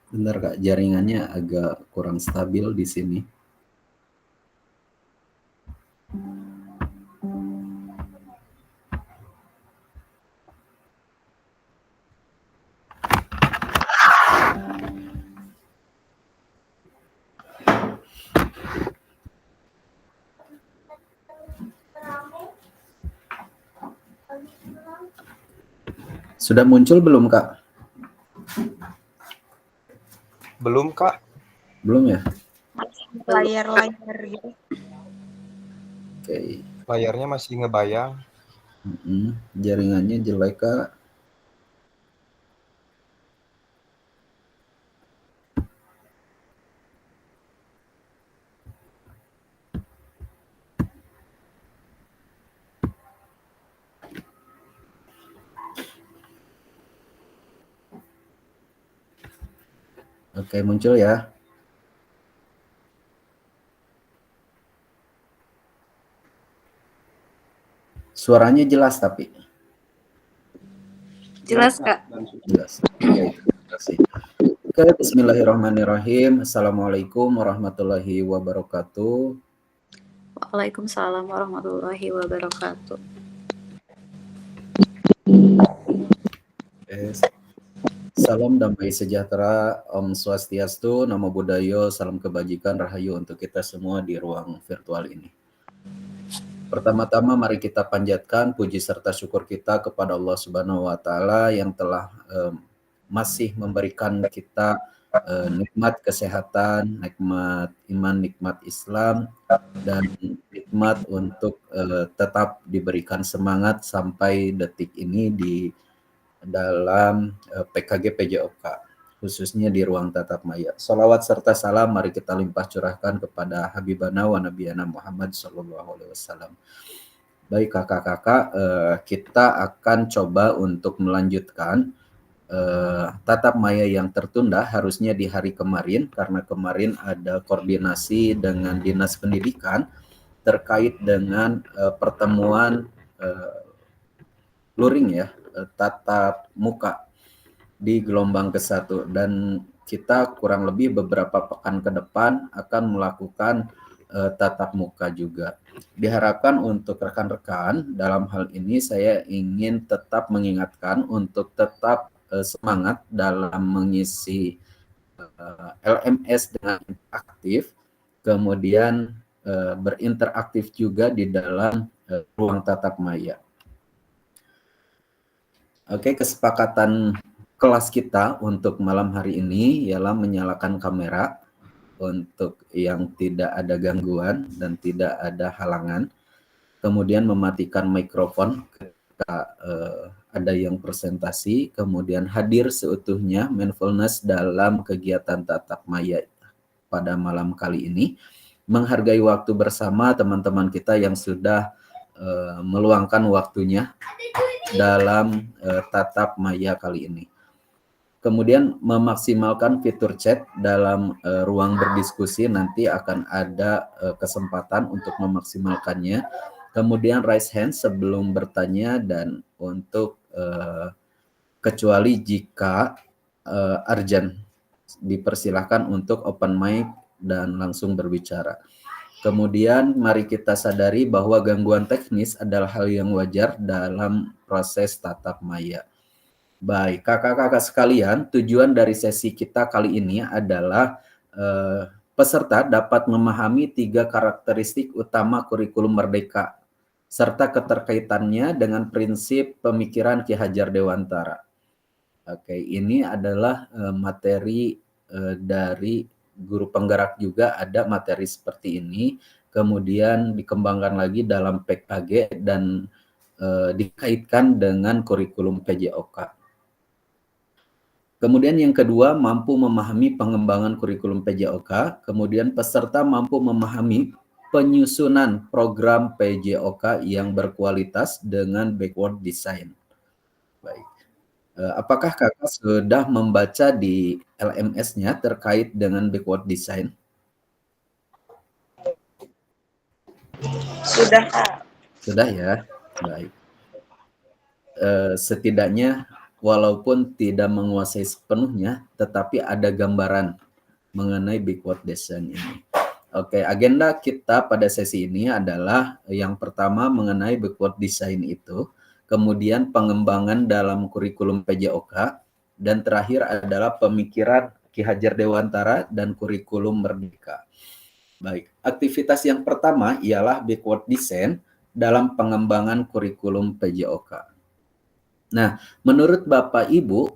Bentar Kak, jaringannya agak kurang stabil di sini. Sudah muncul belum Kak? Belum Kak. Belum ya? Layar-layar gitu. Oke. Layarnya masih ngebayang. Jaringannya jelek Kak. Oke, muncul ya. Suaranya jelas tapi. Jelas Kak. Jelas. Oke, terima kasih. Oke, bismillahirrahmanirrahim. Assalamualaikum warahmatullahi wabarakatuh. Waalaikumsalam warahmatullahi wabarakatuh. Salam damai sejahtera, Om Swastiastu, Namo Buddhaya, salam kebajikan, rahayu untuk kita semua di ruang virtual ini. Pertama-tama mari kita panjatkan puji serta syukur kita kepada Allah Subhanahu wa taala yang telah masih memberikan kita nikmat kesehatan, nikmat iman, nikmat Islam, dan nikmat untuk tetap diberikan semangat sampai detik ini di dalam PKG PJOK, khususnya di ruang tatap maya. Salawat serta salam mari kita limpah curahkan kepada Habibana wa Nabiyana Muhammad SAW. Baik kakak-kakak, kita akan coba untuk melanjutkan tatap maya yang tertunda harusnya di hari kemarin, karena kemarin ada koordinasi dengan Dinas Pendidikan terkait dengan pertemuan luring ya, tatap muka di gelombang ke-1, dan kita kurang lebih beberapa pekan ke depan akan melakukan tatap muka juga. Diharapkan untuk rekan-rekan dalam hal ini saya ingin tetap mengingatkan untuk tetap semangat dalam mengisi LMS dengan aktif, kemudian berinteraktif juga di dalam ruang tatap maya. Oke, kesepakatan kelas kita untuk malam hari ini ialah menyalakan kamera untuk yang tidak ada gangguan dan tidak ada halangan. Kemudian mematikan mikrofon ketika ada yang presentasi, kemudian hadir seutuhnya mindfulness dalam kegiatan tatap maya pada malam kali ini. Menghargai waktu bersama teman-teman kita yang sudah meluangkan waktunya dalam tatap maya kali ini. Kemudian memaksimalkan fitur chat dalam ruang berdiskusi, nanti akan ada kesempatan untuk memaksimalkannya. Kemudian raise hand sebelum bertanya, dan untuk kecuali jika urgent dipersilahkan untuk open mic dan langsung berbicara. Kemudian mari kita sadari bahwa gangguan teknis adalah hal yang wajar dalam proses tatap maya. Baik, kakak-kakak sekalian, tujuan dari sesi kita kali ini adalah peserta dapat memahami 3 karakteristik utama kurikulum merdeka serta keterkaitannya dengan prinsip pemikiran Ki Hajar Dewantara. Oke, ini adalah materi dari guru penggerak juga ada materi seperti ini, kemudian dikembangkan lagi dalam PKG dan dikaitkan dengan kurikulum PJOK. Kemudian yang kedua, mampu memahami pengembangan kurikulum PJOK, kemudian peserta mampu memahami penyusunan program PJOK yang berkualitas dengan backward design. Baik. Apakah Kakak sudah membaca di LMS-nya terkait dengan backward design? Sudah, Kak. Sudah ya? Baik. Setidaknya walaupun tidak menguasai sepenuhnya, tetapi ada gambaran mengenai backward design ini. Oke, agenda kita pada sesi ini adalah yang pertama mengenai backward design itu, kemudian pengembangan dalam kurikulum PJOK, dan terakhir adalah pemikiran Ki Hajar Dewantara dan kurikulum Merdeka. Baik, aktivitas yang pertama ialah backward design dalam pengembangan kurikulum PJOK. Nah, menurut Bapak Ibu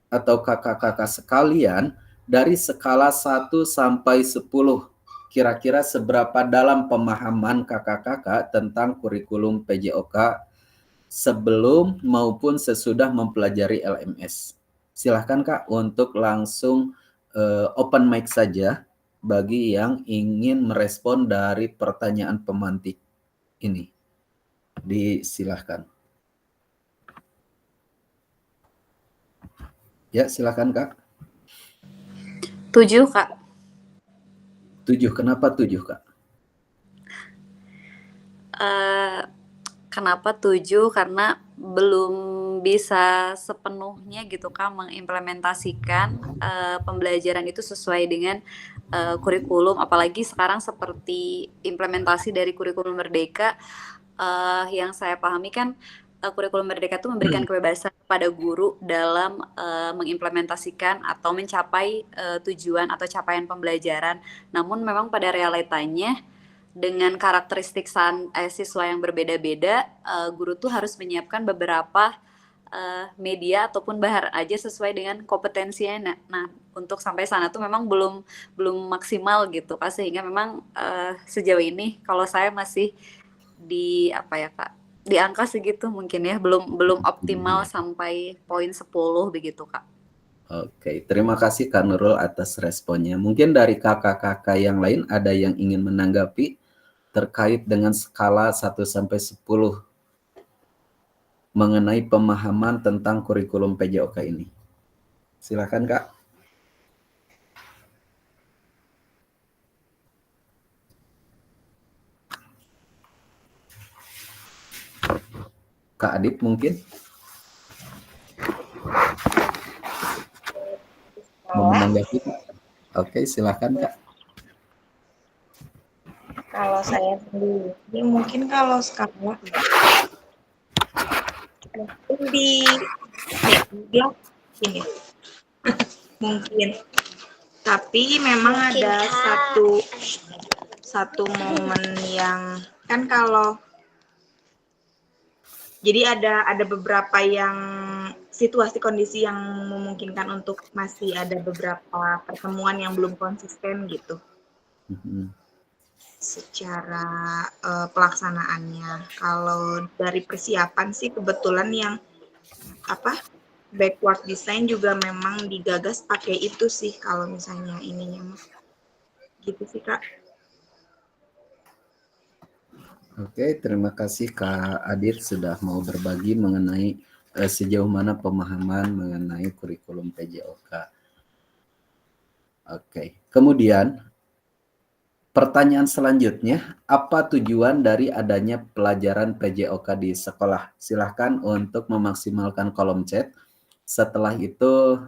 atau kakak-kakak sekalian, dari skala 1 sampai 10, kira-kira seberapa dalam pemahaman kakak-kakak tentang kurikulum PJOK sebelum maupun sesudah mempelajari LMS? Silahkan Kak untuk langsung open mic saja bagi yang ingin merespon dari pertanyaan pemantik ini. Disilahkan. Ya, silakan Kak. 7, Kak. 7, kenapa 7 Kak? Kenapa 7? Karena belum bisa sepenuhnya gitu Kak mengimplementasikan pembelajaran itu sesuai dengan kurikulum, apalagi sekarang seperti implementasi dari kurikulum Merdeka. Yang saya pahami kan kurikulum Merdeka itu memberikan kebebasan kepada guru dalam mengimplementasikan atau mencapai tujuan atau capaian pembelajaran. Namun memang pada realitanya dengan karakteristik siswa yang berbeda-beda, guru tuh harus menyiapkan beberapa media ataupun bahan aja sesuai dengan kompetensinya. Nah, untuk sampai sana tuh memang belum maksimal gitu Kak, sehingga memang sejauh ini kalau saya masih di apa ya Kak, di angka segitu mungkin ya, belum optimal sampai poin 10 begitu Kak. Oke, terima kasih Kak Nurul atas responnya. Mungkin dari kakak-kakak yang lain ada yang ingin menanggapi terkait dengan skala 1 sampai 10 mengenai pemahaman tentang kurikulum PJOK ini. Silakan Kak. Kak Adit mungkin mau menanggapi Kak? Oke, silakan Kak. Kalau saya sendiri mungkin kalau sekarang di blog ini mungkin, tapi memang ada satu momen yang kan, kalau jadi ada beberapa yang situasi kondisi yang memungkinkan untuk masih ada beberapa pertemuan yang belum konsisten gitu secara pelaksanaannya. Kalau dari persiapan sih kebetulan yang backward design juga memang digagas pakai itu sih kalau misalnya ininya mah. Gitu sih Kak. Oke, terima kasih Kak Adit sudah mau berbagi mengenai sejauh mana pemahaman mengenai kurikulum PJOK. Oke, kemudian pertanyaan selanjutnya, apa tujuan dari adanya pelajaran PJOK di sekolah? Silahkan untuk memaksimalkan kolom chat. Setelah itu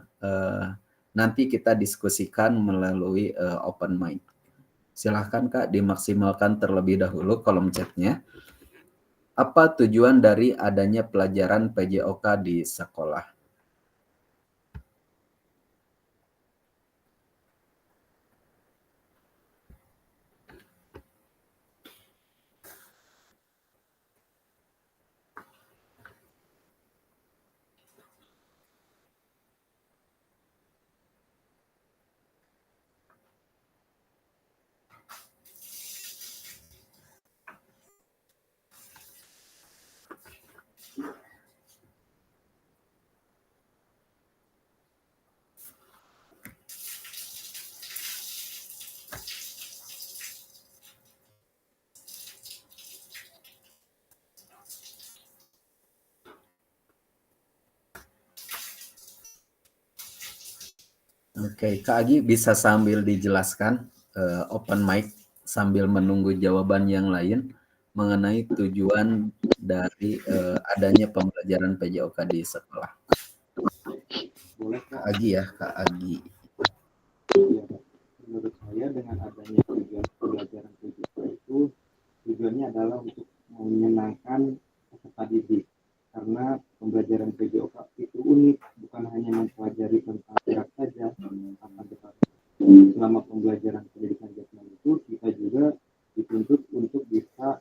nanti kita diskusikan melalui open mic. Silahkan Kak dimaksimalkan terlebih dahulu kolom chatnya. Apa tujuan dari adanya pelajaran PJOK di sekolah? Oke, Kak Agi bisa sambil dijelaskan open mic sambil menunggu jawaban yang lain mengenai tujuan dari adanya pembelajaran PJOK di sekolah. Boleh Kak Kak? Agi ya, Kak Agi. Ya, menurut saya dengan adanya tujuan pembelajaran PJOK itu tujuannya adalah untuk menyenangkan peserta didik. Karena pembelajaran PJOK itu unik, bukan hanya mempelajari tentang gerak saja, akan tetapi selama pembelajaran pendidikan jasmani itu kita juga dituntut untuk bisa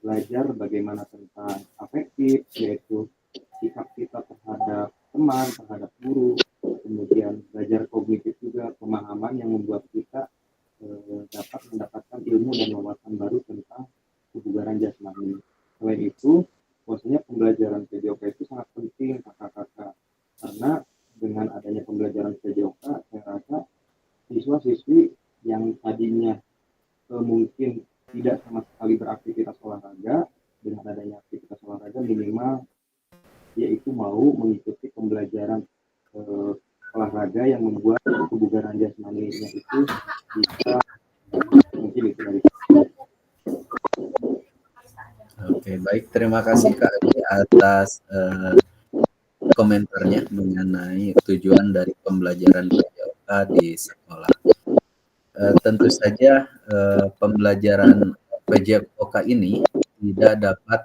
belajar bagaimana tentang afektif, yaitu sikap kita terhadap teman, terhadap guru, kemudian belajar kognitif juga, pemahaman yang membuat kita dapat mendapatkan ilmu dan wawasan baru tentang kebugaran jasmani. Selain itu, bahwasanya pembelajaran PJOK itu sangat penting kakak-kakak, karena dengan adanya pembelajaran PJOK, saya rasa siswa-siswi yang tadinya mungkin tidak sama sekali beraktivitas olahraga, dengan adanya aktivitas olahraga minimal yaitu mau mengikuti pembelajaran olahraga yang membuat kebugaran jasmaninya itu bisa mungkin itu dari. Oke, baik. Terima kasih Kak Agi atas komentarnya mengenai tujuan dari pembelajaran PJOK di sekolah. Tentu saja pembelajaran PJOK ini tidak dapat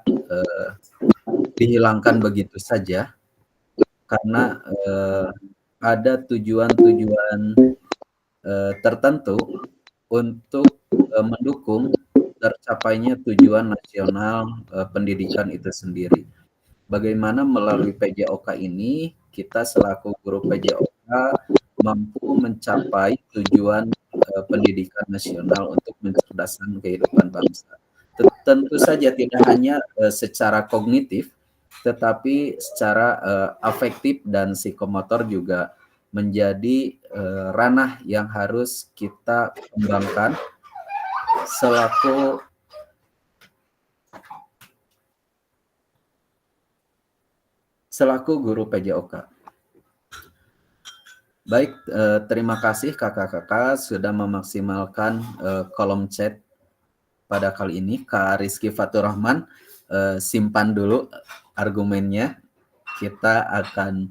dihilangkan begitu saja karena ada tujuan-tujuan tertentu untuk mendukung tercapainya tujuan nasional pendidikan itu sendiri. Bagaimana melalui PJOK ini kita selaku guru PJOK mampu mencapai tujuan pendidikan nasional untuk mencerdaskan kehidupan bangsa. Tentu saja tidak hanya secara kognitif, tetapi secara afektif dan psikomotor juga menjadi ranah yang harus kita kembangkan selaku guru PJOK. Baik, terima kasih kakak-kakak sudah memaksimalkan kolom chat pada kali ini. Kak Rizky Fatur Rahman, simpan dulu argumennya. Kita akan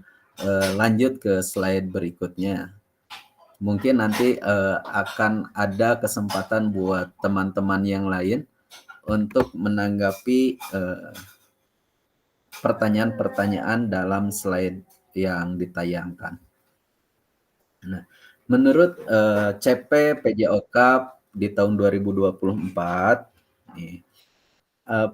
lanjut ke slide berikutnya. Mungkin nanti akan ada kesempatan buat teman-teman yang lain untuk menanggapi pertanyaan-pertanyaan dalam slide yang ditayangkan. Nah, menurut CP PJOK di tahun 2024,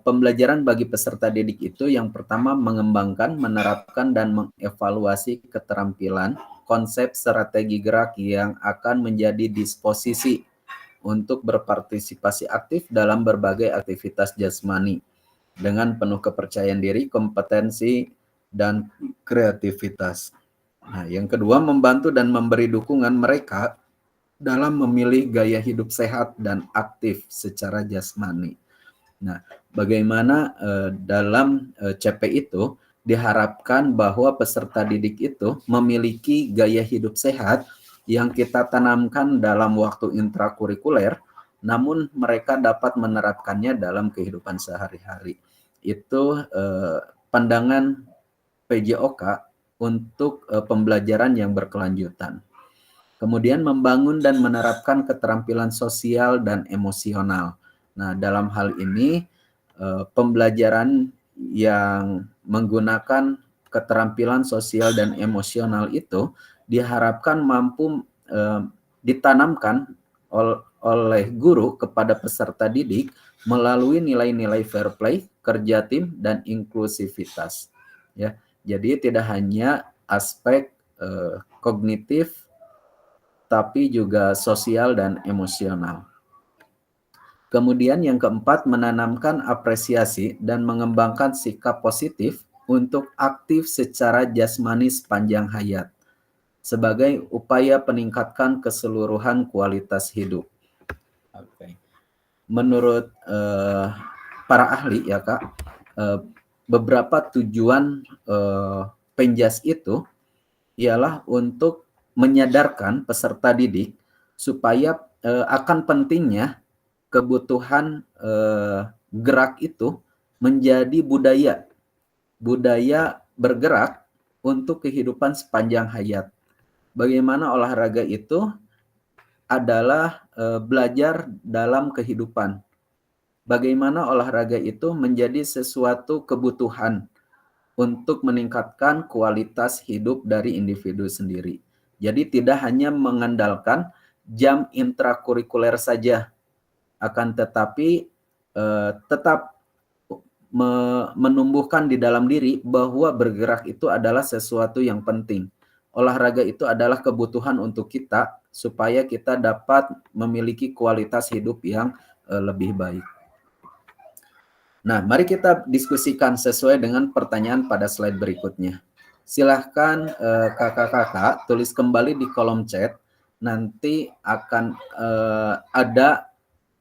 pembelajaran bagi peserta didik itu yang pertama mengembangkan, menerapkan, dan mengevaluasi keterampilan konsep strategi gerak yang akan menjadi disposisi untuk berpartisipasi aktif dalam berbagai aktivitas jasmani dengan penuh kepercayaan diri, kompetensi, dan kreativitas. Nah, yang kedua, membantu dan memberi dukungan mereka dalam memilih gaya hidup sehat dan aktif secara jasmani. Nah, bagaimana dalam CP itu diharapkan bahwa peserta didik itu memiliki gaya hidup sehat yang kita tanamkan dalam waktu intrakurikuler, namun mereka dapat menerapkannya dalam kehidupan sehari-hari. Itu pandangan PJOK untuk pembelajaran yang berkelanjutan. Kemudian membangun dan menerapkan keterampilan sosial dan emosional. Nah, dalam hal ini pembelajaran yang menggunakan keterampilan sosial dan emosional itu diharapkan mampu ditanamkan oleh guru kepada peserta didik melalui nilai-nilai fair play, kerja tim, dan inklusivitas. Ya. Jadi tidak hanya aspek kognitif, tapi juga sosial dan emosional. Kemudian yang keempat, menanamkan apresiasi dan mengembangkan sikap positif untuk aktif secara jasmani sepanjang hayat sebagai upaya peningkatkan keseluruhan kualitas hidup. Oke. Menurut para ahli ya Kak, beberapa tujuan penjas itu ialah untuk menyadarkan peserta didik supaya akan pentingnya kebutuhan gerak itu menjadi budaya bergerak untuk kehidupan sepanjang hayat. Bagaimana olahraga itu adalah belajar dalam kehidupan. Bagaimana olahraga itu menjadi sesuatu kebutuhan untuk meningkatkan kualitas hidup dari individu sendiri. Jadi tidak hanya mengandalkan jam intrakurikuler saja, akan tetapi tetap menumbuhkan di dalam diri bahwa bergerak itu adalah sesuatu yang penting. Olahraga itu adalah kebutuhan untuk kita supaya kita dapat memiliki kualitas hidup yang lebih baik. Nah, mari kita diskusikan sesuai dengan pertanyaan pada slide berikutnya. Silahkan kakak-kakak tulis kembali di kolom chat. Nanti akan ada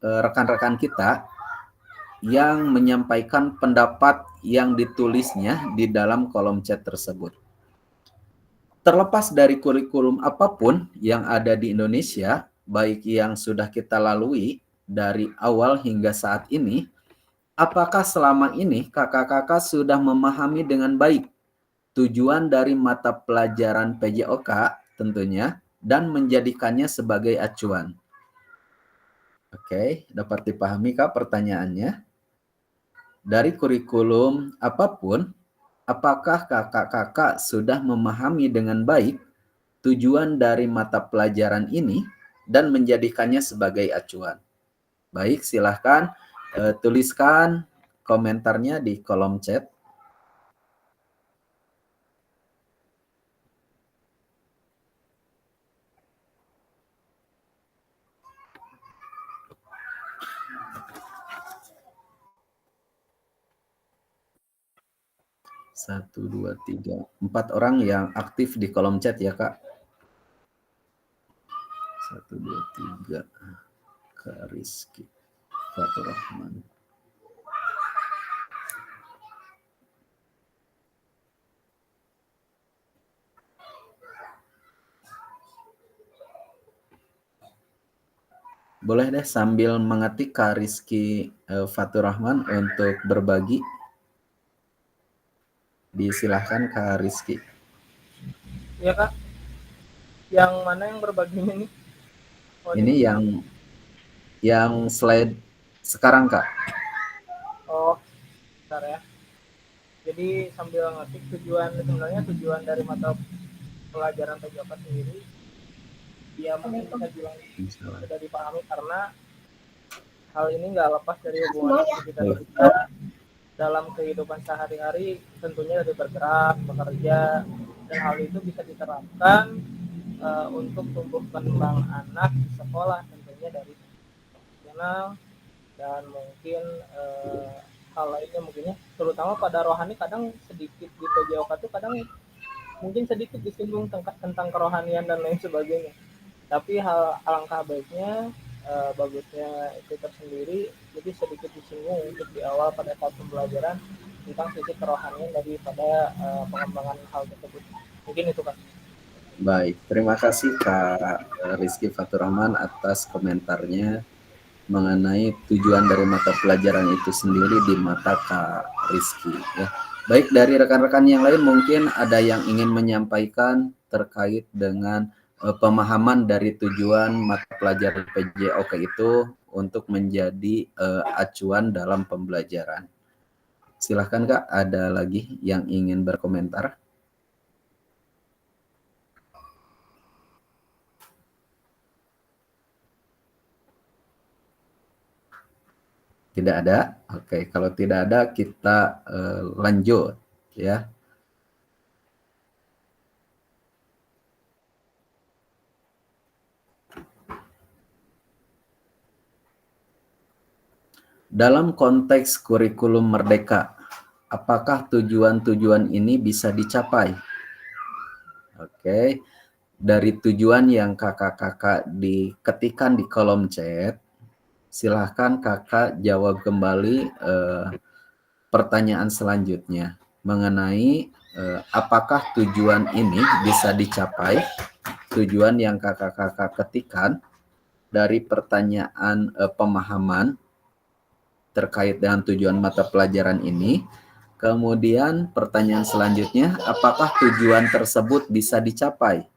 rekan-rekan kita yang menyampaikan pendapat yang ditulisnya di dalam kolom chat tersebut. Terlepas dari kurikulum apapun yang ada di Indonesia, baik yang sudah kita lalui dari awal hingga saat ini, apakah selama ini kakak-kakak sudah memahami dengan baik tujuan dari mata pelajaran PJOK tentunya dan menjadikannya sebagai acuan? Oke, dapat dipahami Kak pertanyaannya? Dari kurikulum apapun, apakah kakak-kakak sudah memahami dengan baik tujuan dari mata pelajaran ini dan menjadikannya sebagai acuan? Baik, silahkan tuliskan komentarnya di kolom chat. Satu, dua, tiga, 4 orang yang aktif di kolom chat ya Kak. 1, 2, 3, Kak Rizky Fatur Rahman. Boleh deh sambil mengetik Kak Rizky Fatur Rahman untuk berbagi. Disilahkan Kak Rizky. Iya Kak. Yang mana yang berbaginya nih? Oh, ini yang slide sekarang Kak. Oh, bentar ya. Jadi sambil ngetik sebenarnya tujuan dari mata pelajaran PJOK sendiri, dia mungkin bisa bilang sudah dipahami karena hal ini nggak lepas dari hubungan kita dalam kehidupan sehari-hari, tentunya dari bergerak, bekerja, dan hal itu bisa diterapkan untuk tumbuh kembang anak di sekolah, tentunya dari profesional dan mungkin hal lainnya mungkinnya, terutama pada rohani kadang sedikit di PJOK itu kadang mungkin sedikit disinggung tentang kerohanian dan lain sebagainya. Tapi alangkah baiknya, bagusnya itu tersendiri, jadi sedikit disinggung untuk di awal pada saat pembelajaran tentang sisi kerohanian daripada pengembangan hal tersebut. Mungkin itu Kak. Baik, terima kasih Kak Rizky Fatur Rahman atas komentarnya mengenai tujuan dari mata pelajaran itu sendiri di mata Kak Rizky ya. Baik, dari rekan-rekan yang lain mungkin ada yang ingin menyampaikan terkait dengan pemahaman dari tujuan mata pelajaran PJOK itu untuk menjadi acuan dalam pembelajaran. Silahkan Kak, ada lagi yang ingin berkomentar? Tidak ada? Oke, kalau tidak ada kita lanjut ya. Dalam konteks kurikulum merdeka, apakah tujuan-tujuan ini bisa dicapai? Oke, dari tujuan yang kakak-kakak diketikkan di kolom chat, silahkan kakak jawab kembali pertanyaan selanjutnya mengenai apakah tujuan ini bisa dicapai tujuan yang kakak-kakak ketikkan dari pertanyaan pemahaman terkait dengan tujuan mata pelajaran ini. Kemudian pertanyaan selanjutnya, apakah tujuan tersebut bisa dicapai?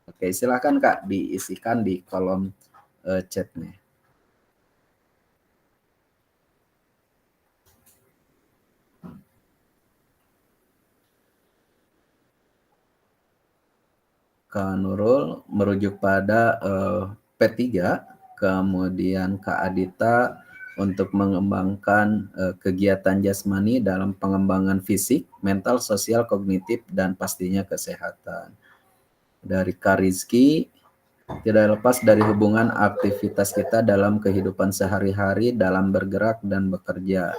Oke, silakan Kak diisikan di kolom chatnya. Kak Nurul merujuk pada P3, kemudian Kak Adita untuk mengembangkan kegiatan jasmani dalam pengembangan fisik, mental, sosial, kognitif, dan pastinya kesehatan. Dari Kak Rizky, tidak lepas dari hubungan aktivitas kita dalam kehidupan sehari-hari dalam bergerak dan bekerja.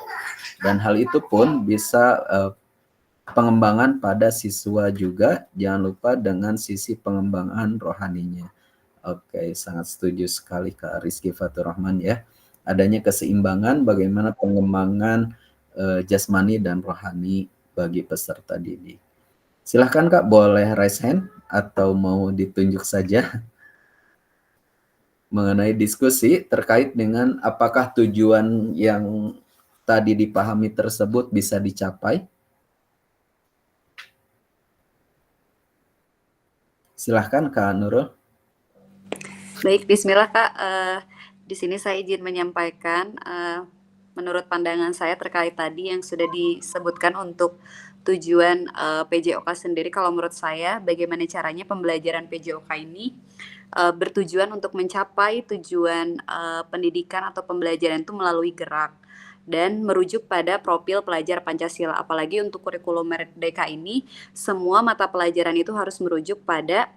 Dan hal itu pun bisa pengembangan pada siswa juga, jangan lupa dengan sisi pengembangan rohaninya. Oke, sangat setuju sekali Kak Rizky Fatur Rahman ya. Adanya keseimbangan bagaimana pengembangan jasmani dan rohani bagi peserta didik. Silahkan Kak, boleh raise hand atau mau ditunjuk saja mengenai diskusi terkait dengan apakah tujuan yang tadi dipahami tersebut bisa dicapai. Silahkan Kak Nurul. Baik, bismillah Kak. Di sini saya izin menyampaikan menurut pandangan saya terkait tadi yang sudah disebutkan untuk tujuan PJOK sendiri. Kalau menurut saya, bagaimana caranya pembelajaran PJOK ini bertujuan untuk mencapai tujuan pendidikan atau pembelajaran itu melalui gerak dan merujuk pada profil pelajar Pancasila. Apalagi untuk kurikulum Merdeka ini, semua mata pelajaran itu harus merujuk pada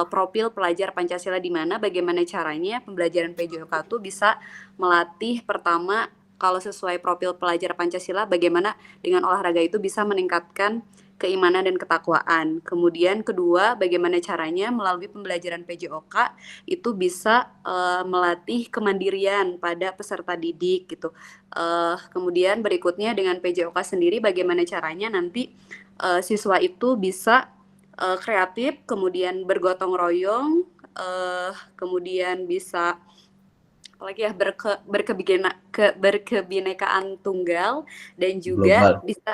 profil pelajar Pancasila, di mana bagaimana caranya pembelajaran PJOK itu bisa melatih pertama kalau sesuai profil pelajar Pancasila bagaimana dengan olahraga itu bisa meningkatkan keimanan dan ketakwaan. Kemudian kedua, bagaimana caranya melalui pembelajaran PJOK itu bisa melatih kemandirian pada peserta didik gitu. Kemudian berikutnya dengan PJOK sendiri bagaimana caranya nanti siswa itu bisa kreatif, kemudian bergotong royong, kemudian bisa apalagi ya berkebinekaan tunggal dan juga Global. bisa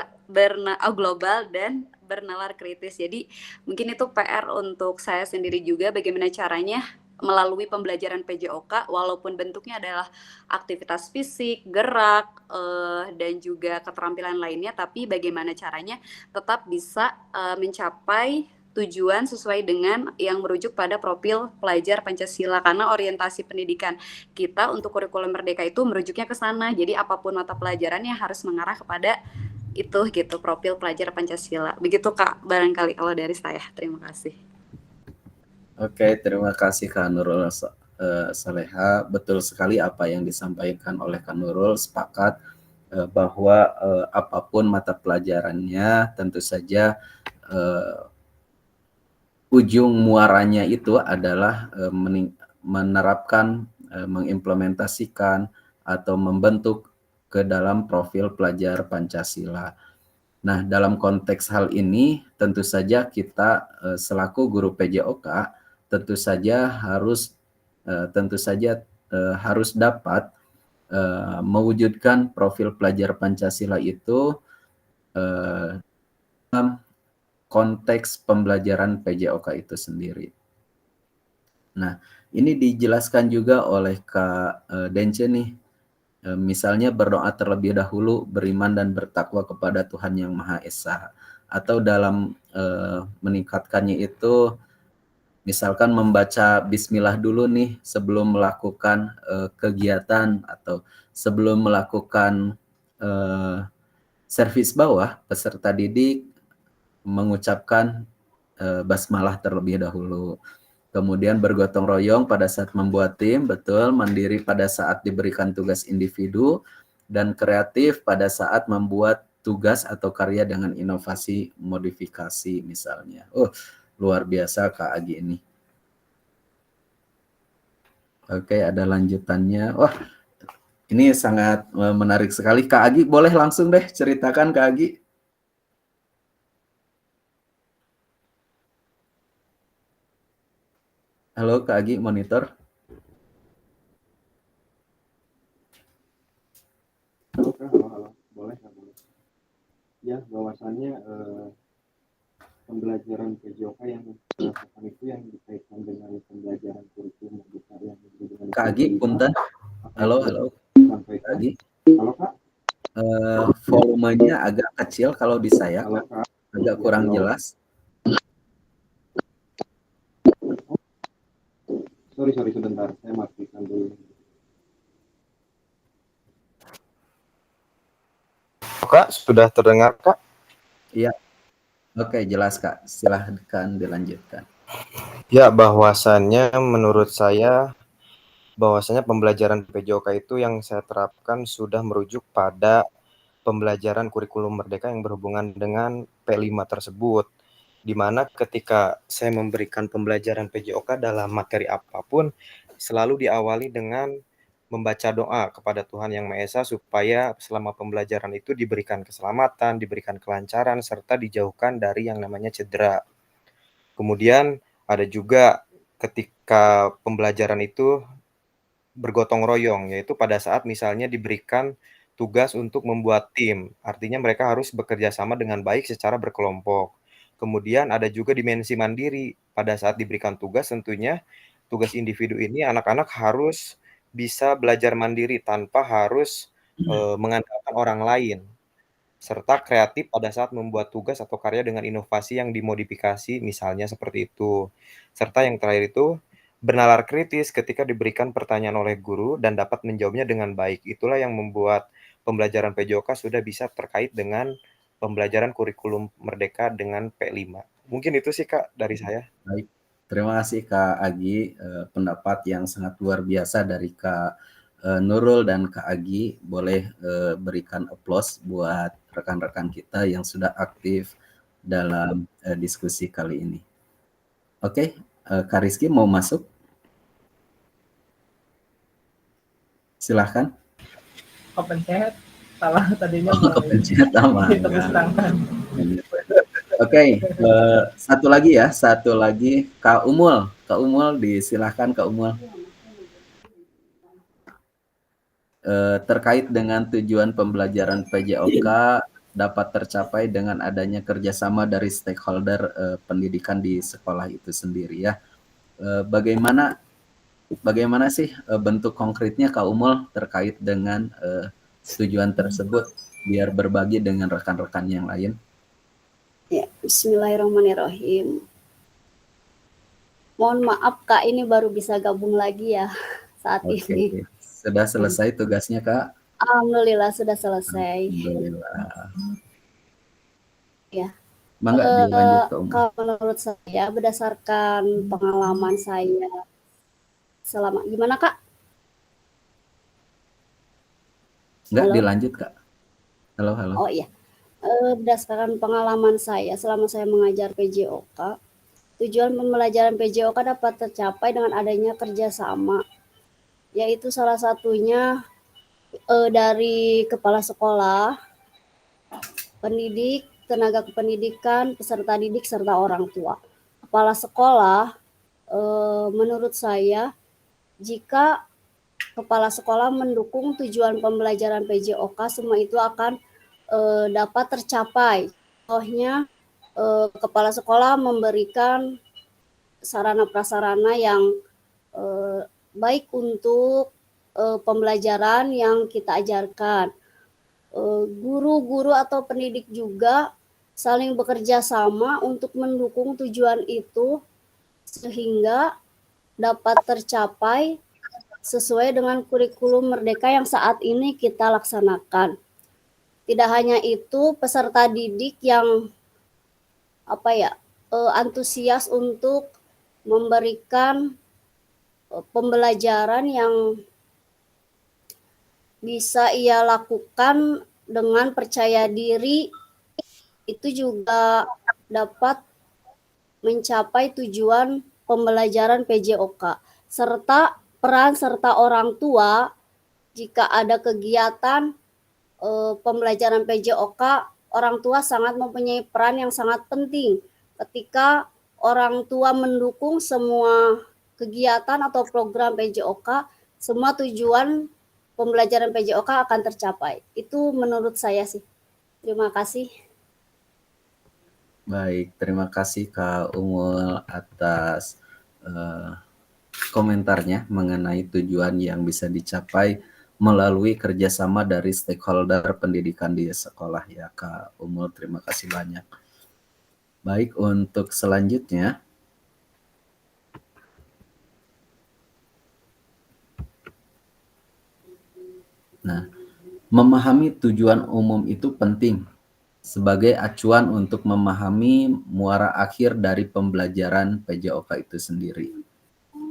global dan bernalar kritis. Jadi mungkin itu PR untuk saya sendiri juga bagaimana caranya melalui pembelajaran PJOK walaupun bentuknya adalah aktivitas fisik, gerak, dan juga keterampilan lainnya, tapi bagaimana caranya tetap bisa mencapai tujuan sesuai dengan yang merujuk pada profil pelajar Pancasila, karena orientasi pendidikan kita untuk kurikulum Merdeka itu merujuknya ke sana. Jadi apapun mata pelajarannya harus mengarah kepada itu gitu, profil pelajar Pancasila. Begitu Kak, barangkali kalau dari saya. Terima kasih. Oke, terima kasih Kak Nurul Saleha. Betul sekali apa yang disampaikan oleh Kak Nurul, sepakat bahwa apapun mata pelajarannya tentu saja ujung muaranya itu adalah menerapkan, mengimplementasikan atau membentuk ke dalam profil pelajar Pancasila. Nah, dalam konteks hal ini tentu saja kita selaku guru PJOK tentu saja harus dapat mewujudkan profil pelajar Pancasila itu dalam konteks pembelajaran PJOK itu sendiri. Nah, ini dijelaskan juga oleh Kak Dence nih. Misalnya berdoa terlebih dahulu, beriman dan bertakwa kepada Tuhan Yang Maha Esa. Atau dalam meningkatkannya itu, misalkan membaca bismillah dulu nih sebelum melakukan kegiatan atau sebelum melakukan servis bawah, peserta didik mengucapkan basmalah terlebih dahulu. Kemudian bergotong royong pada saat membuat tim, betul, mandiri pada saat diberikan tugas individu, dan kreatif pada saat membuat tugas atau karya dengan inovasi modifikasi misalnya. Luar biasa Kak Agi ini. Oke, ada lanjutannya. Wah, ini sangat menarik sekali. Kak Agi, boleh langsung deh ceritakan Kak Agi. Halo Kak Agi, monitor. Halo Kak, halo. Boleh, Kak, boleh. Ya, bahwasannya pembelajaran PJOK yang dilakukan itu yang dikaitkan dengan pembelajaran kurikulum merdeka yang dengan Kak Agi, punten. Halo, halo. Kak disampaikan. Agi. Halo Kak, Volumenya agak kecil kalau di saya, halo Kak. agak Ya, kurang halo. jelas. Sorry sebentar, saya matikan dulu. Kak, sudah terdengar Kak? Iya. Oke, jelas Kak. Silahkan dilanjutkan. Ya, bahwasannya menurut saya bahwasanya pembelajaran PJOK itu yang saya terapkan sudah merujuk pada pembelajaran kurikulum merdeka yang berhubungan dengan P5 tersebut. Di mana ketika saya memberikan pembelajaran PJOK dalam materi apapun, selalu diawali dengan membaca doa kepada Tuhan Yang Maha Esa supaya selama pembelajaran itu diberikan keselamatan, diberikan kelancaran, serta dijauhkan dari yang namanya cedera. Kemudian ada juga ketika pembelajaran itu bergotong royong, yaitu pada saat misalnya diberikan tugas untuk membuat tim, artinya mereka harus bekerja sama dengan baik secara berkelompok. Kemudian ada juga dimensi mandiri, pada saat diberikan tugas tentunya tugas individu ini anak-anak harus bisa belajar mandiri tanpa harus mengandalkan orang lain, serta kreatif pada saat membuat tugas atau karya dengan inovasi yang dimodifikasi, misalnya seperti itu. Serta yang terakhir itu, bernalar kritis ketika diberikan pertanyaan oleh guru dan dapat menjawabnya dengan baik. Itulah yang membuat pembelajaran PJOK sudah bisa terkait dengan pembelajaran kurikulum merdeka dengan P5. Mungkin itu sih Kak dari saya. Baik. Terima kasih Kak Agi, pendapat yang sangat luar biasa dari Kak Nurul dan Kak Agi. Boleh berikan aplaus buat rekan-rekan kita yang sudah aktif dalam diskusi kali ini. Oke, Kak Rizky mau masuk? Silahkan. Open chat salah tadinya Kepencet sama. tepuk tangan. Oke, satu lagi Kak Umul. Kak Umul, disilahkan Kak Umul. Terkait dengan tujuan pembelajaran PJOK dapat tercapai dengan adanya kerjasama dari stakeholder pendidikan di sekolah itu sendiri ya. Bagaimana sih bentuk konkretnya Kak Umul terkait dengan tujuan tersebut biar berbagi dengan rekan-rekan yang lain? Ya, bismillahirrahmanirrahim. Mohon maaf Kak, ini baru bisa gabung lagi ya saat ini. Sudah selesai tugasnya Kak? Alhamdulillah sudah selesai. Alhamdulillah. Ya. Mangga dilanjut Kak Umul. Kalau menurut saya berdasarkan pengalaman saya selama gimana Kak? Enggak, Halo? dilanjut Kak. Halo. Oh iya. Berdasarkan pengalaman saya selama saya mengajar PJOK, tujuan pembelajaran PJOK dapat tercapai dengan adanya kerjasama, yaitu salah satunya dari kepala sekolah, pendidik, tenaga kependidikan, peserta didik, serta orang tua. Kepala sekolah, menurut saya, jika kepala sekolah mendukung tujuan pembelajaran PJOK, semua itu akan dapat tercapai. Contohnya, kepala sekolah memberikan sarana prasarana yang baik untuk pembelajaran yang kita ajarkan. Guru-guru atau pendidik juga saling bekerja sama untuk mendukung tujuan itu sehingga dapat tercapai sesuai dengan kurikulum merdeka yang saat ini kita laksanakan. Tidak hanya itu, peserta didik yang antusias untuk memberikan pembelajaran yang bisa ia lakukan dengan percaya diri, itu juga dapat mencapai tujuan pembelajaran PJOK. Serta peran serta orang tua, jika ada kegiatan pembelajaran PJOK, orang tua sangat mempunyai peran yang sangat penting. Ketika orang tua mendukung semua kegiatan atau program PJOK, semua tujuan pembelajaran PJOK akan tercapai. Itu menurut saya sih. Terima kasih. Baik, terima kasih Kak Umul atas komentarnya mengenai tujuan yang bisa dicapai melalui kerjasama dari stakeholder pendidikan di sekolah ya Kak Umul. Terima kasih banyak. Baik, untuk selanjutnya. Nah, memahami tujuan umum itu penting sebagai acuan untuk memahami muara akhir dari pembelajaran PJOK itu sendiri.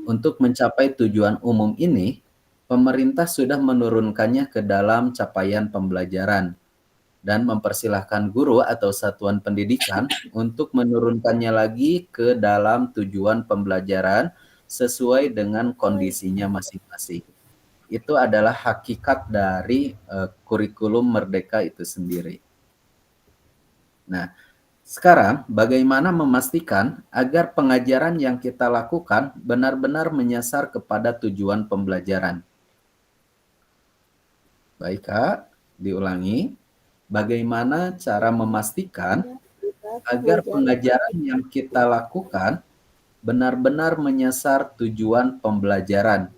Untuk mencapai tujuan umum ini, pemerintah sudah menurunkannya ke dalam capaian pembelajaran dan mempersilahkan guru atau satuan pendidikan untuk menurunkannya lagi ke dalam tujuan pembelajaran sesuai dengan kondisinya masing-masing. Itu adalah hakikat dari kurikulum Merdeka itu sendiri. Nah, sekarang bagaimana memastikan agar pengajaran yang kita lakukan benar-benar menyasar kepada tujuan pembelajaran? Baik Kak, diulangi. Bagaimana cara memastikan agar pengajaran yang kita lakukan benar-benar menyasar tujuan pembelajaran?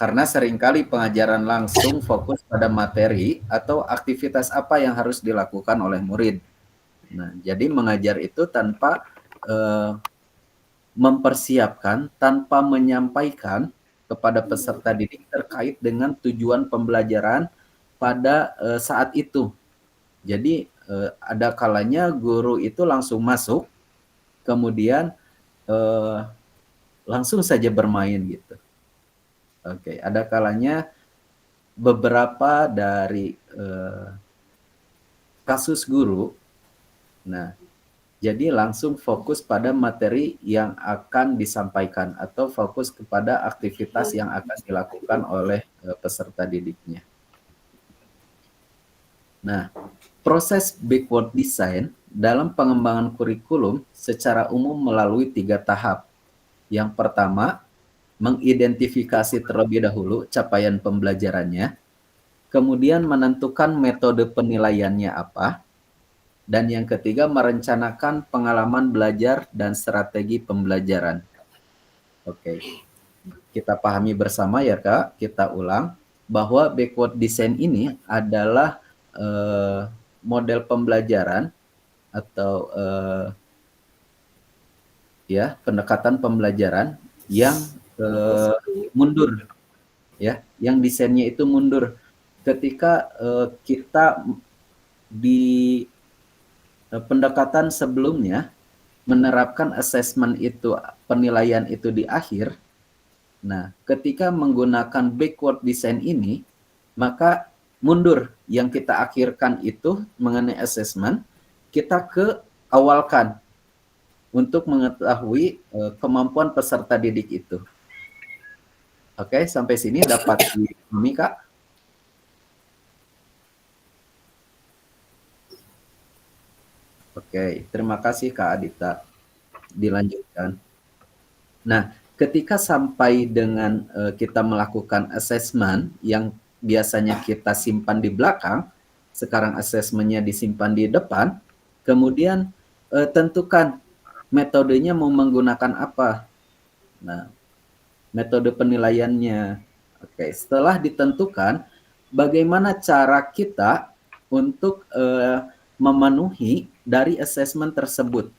Karena seringkali pengajaran langsung fokus pada materi atau aktivitas apa yang harus dilakukan oleh murid. Nah, jadi mengajar itu tanpa mempersiapkan, tanpa menyampaikan kepada peserta didik terkait dengan tujuan pembelajaran pada saat itu. Jadi ada kalanya guru itu langsung masuk, kemudian langsung saja bermain gitu. Oke, ada kalanya beberapa dari kasus guru. Nah, jadi langsung fokus pada materi yang akan disampaikan atau fokus kepada aktivitas yang akan dilakukan oleh peserta didiknya. Nah, proses backward design dalam pengembangan kurikulum secara umum melalui 3 tahap. Yang pertama, mengidentifikasi terlebih dahulu capaian pembelajarannya, kemudian menentukan metode penilaiannya apa, dan yang ketiga merencanakan pengalaman belajar dan strategi pembelajaran. Oke, kita pahami bersama ya Kak, kita ulang bahwa backward design ini adalah model pembelajaran atau ya pendekatan pembelajaran yang mundur, ya, yang desainnya itu mundur. Ketika kita di pendekatan sebelumnya menerapkan assessment itu, penilaian itu di akhir. Nah, ketika menggunakan backward design ini, maka mundur yang kita akhirkan itu mengenai assessment, kita ke awalkan untuk mengetahui kemampuan peserta didik itu. Oke, sampai sini dapat dipahami, Kak? Oke, terima kasih Kak Adita. Dilanjutkan. Nah, ketika sampai dengan kita melakukan assessment yang biasanya kita simpan di belakang, sekarang assessmentnya disimpan di depan, kemudian tentukan metodenya mau menggunakan apa. Nah, metode penilaiannya. Oke, setelah ditentukan, bagaimana cara kita untuk memenuhi dari assessment tersebut,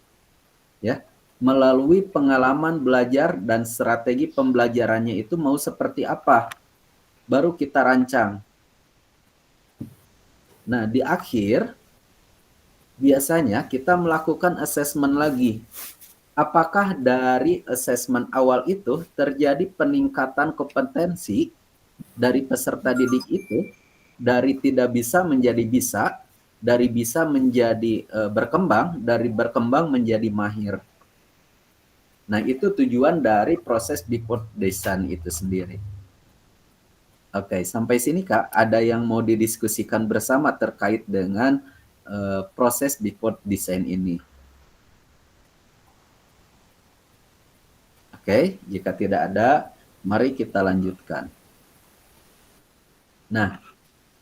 ya, melalui pengalaman belajar dan strategi pembelajarannya itu mau seperti apa, baru kita rancang. Nah, di akhir biasanya kita melakukan assessment lagi. Apakah dari assessment awal itu terjadi peningkatan kompetensi dari peserta didik itu, dari tidak bisa menjadi bisa, dari bisa menjadi berkembang, dari berkembang menjadi mahir. Nah, itu tujuan dari proses backward design itu sendiri. Oke, sampai sini Kak, ada yang mau didiskusikan bersama terkait dengan proses backward design ini? Oke, jika tidak ada, mari kita lanjutkan. Nah,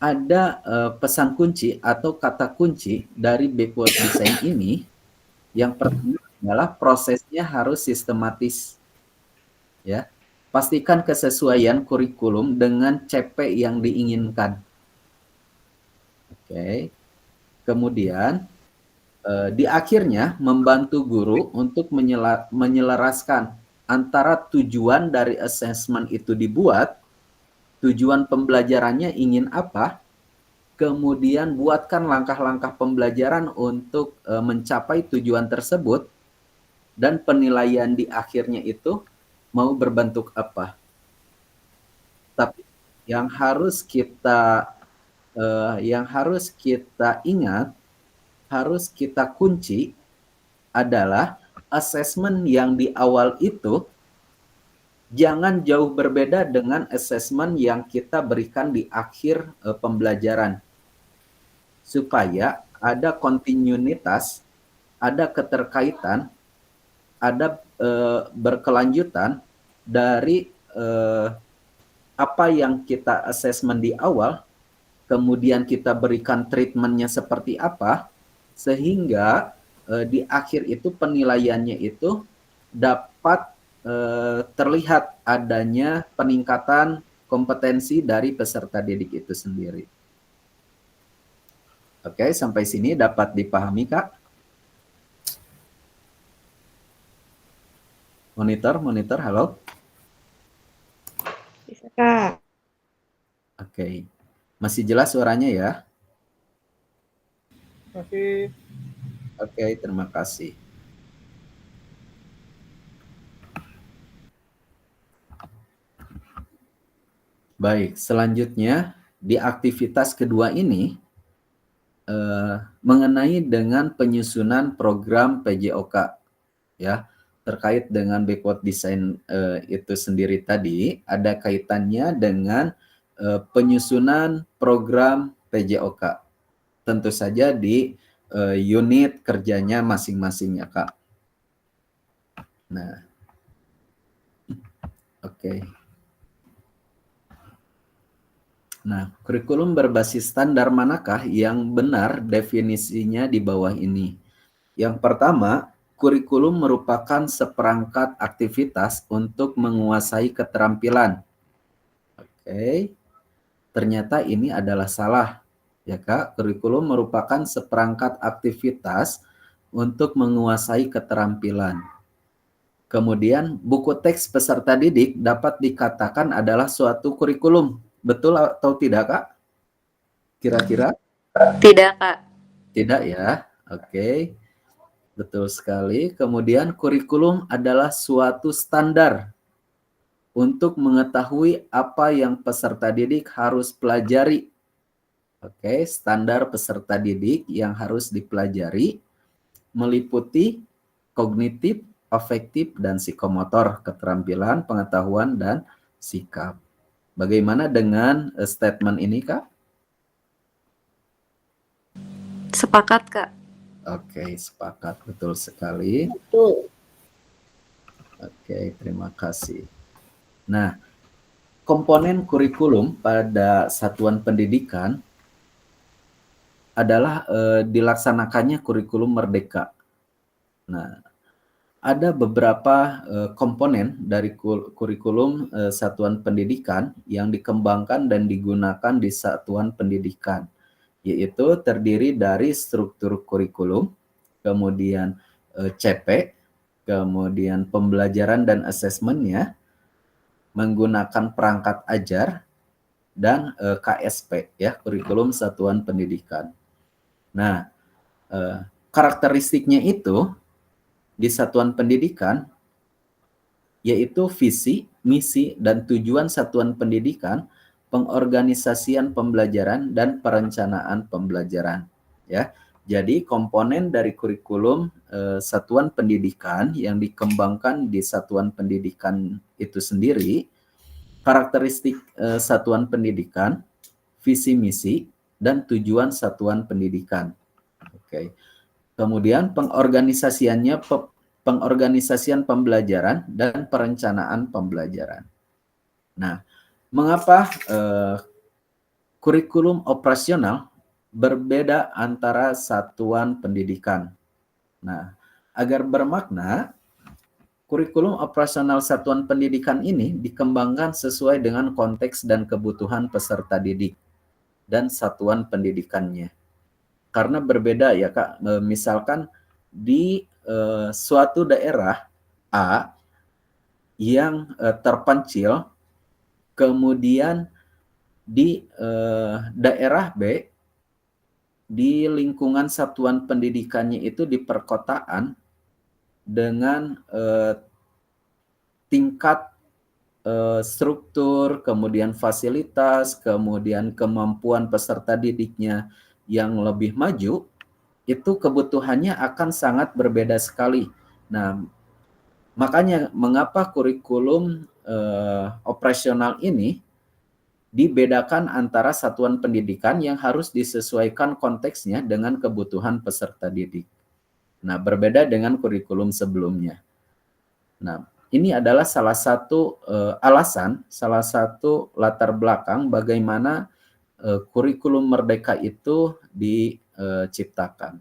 ada pesan kunci atau kata kunci dari backward design ini. Yang pertama adalah prosesnya harus sistematis. Ya, pastikan kesesuaian kurikulum dengan CP yang diinginkan. Oke. Kemudian di akhirnya membantu guru untuk menyelaraskan antara tujuan dari assessment itu dibuat, tujuan pembelajarannya ingin apa, kemudian buatkan langkah-langkah pembelajaran untuk mencapai tujuan tersebut, dan penilaian di akhirnya itu mau berbentuk apa. Tapi yang harus kita ingat, harus kita kunci adalah assessment yang di awal itu jangan jauh berbeda dengan assessment yang kita berikan di akhir pembelajaran. Supaya ada kontinuitas, ada keterkaitan, ada berkelanjutan dari apa yang kita assessment di awal, kemudian kita berikan treatmentnya seperti apa, sehingga di akhir itu penilaiannya itu dapat terlihat adanya peningkatan kompetensi dari peserta didik itu sendiri. Oke, sampai sini dapat dipahami, Kak? Monitor, halo? Bisa, Kak. Oke. Masih jelas suaranya ya? Masih. Oke, terima kasih. Baik, selanjutnya di aktivitas kedua ini mengenai dengan penyusunan program PJOK, ya, terkait dengan backward design itu sendiri tadi, ada kaitannya dengan penyusunan program PJOK. Tentu saja di unit kerjanya masing-masing ya, Kak. Nah, oke. Nah, kurikulum berbasis standar manakah yang benar definisinya di bawah ini? Yang pertama, kurikulum merupakan seperangkat aktivitas untuk menguasai keterampilan. Oke. Ternyata ini adalah salah. Ya, Kak, kurikulum merupakan seperangkat aktivitas untuk menguasai keterampilan. Kemudian, buku teks peserta didik dapat dikatakan adalah suatu kurikulum. Betul atau tidak, Kak? Kira-kira? Tidak, Kak. Tidak ya. Oke. Betul sekali. Kemudian kurikulum adalah suatu standar untuk mengetahui apa yang peserta didik harus pelajari. Oke, standar peserta didik yang harus dipelajari meliputi kognitif, afektif, dan psikomotor, keterampilan, pengetahuan, dan sikap. Bagaimana dengan statement ini, Kak? Sepakat, Kak. Oke, sepakat. Betul sekali. Betul. Oke, terima kasih. Nah, komponen kurikulum pada satuan pendidikan adalah dilaksanakannya kurikulum merdeka. Nah, ada beberapa komponen dari kurikulum satuan pendidikan yang dikembangkan dan digunakan di satuan pendidikan, yaitu terdiri dari struktur kurikulum, kemudian CP, kemudian pembelajaran dan asesmennya, menggunakan perangkat ajar, dan KSP, ya, kurikulum satuan pendidikan. Nah, karakteristiknya itu di satuan pendidikan yaitu visi, misi, dan tujuan satuan pendidikan, pengorganisasian pembelajaran, dan perencanaan pembelajaran. Ya, jadi komponen dari kurikulum satuan pendidikan yang dikembangkan di satuan pendidikan itu sendiri, karakteristik satuan pendidikan, visi misi, dan tujuan satuan pendidikan. Oke. Kemudian pengorganisasiannya pengorganisasian pembelajaran, dan perencanaan pembelajaran. Nah, mengapa kurikulum operasional berbeda antara satuan pendidikan? Nah, agar bermakna, kurikulum operasional satuan pendidikan ini dikembangkan sesuai dengan konteks dan kebutuhan peserta didik dan satuan pendidikannya. Karena berbeda ya Kak, misalkan di suatu daerah A yang terpencil, kemudian di daerah B, di lingkungan satuan pendidikannya itu di perkotaan dengan tingkat struktur, kemudian fasilitas, kemudian kemampuan peserta didiknya yang lebih maju, itu kebutuhannya akan sangat berbeda sekali. Nah, makanya mengapa kurikulum operasional ini dibedakan antara satuan pendidikan yang harus disesuaikan konteksnya dengan kebutuhan peserta didik. Nah, berbeda dengan kurikulum sebelumnya. Nah, ini adalah salah satu alasan, salah satu latar belakang bagaimana kurikulum Merdeka itu diciptakan.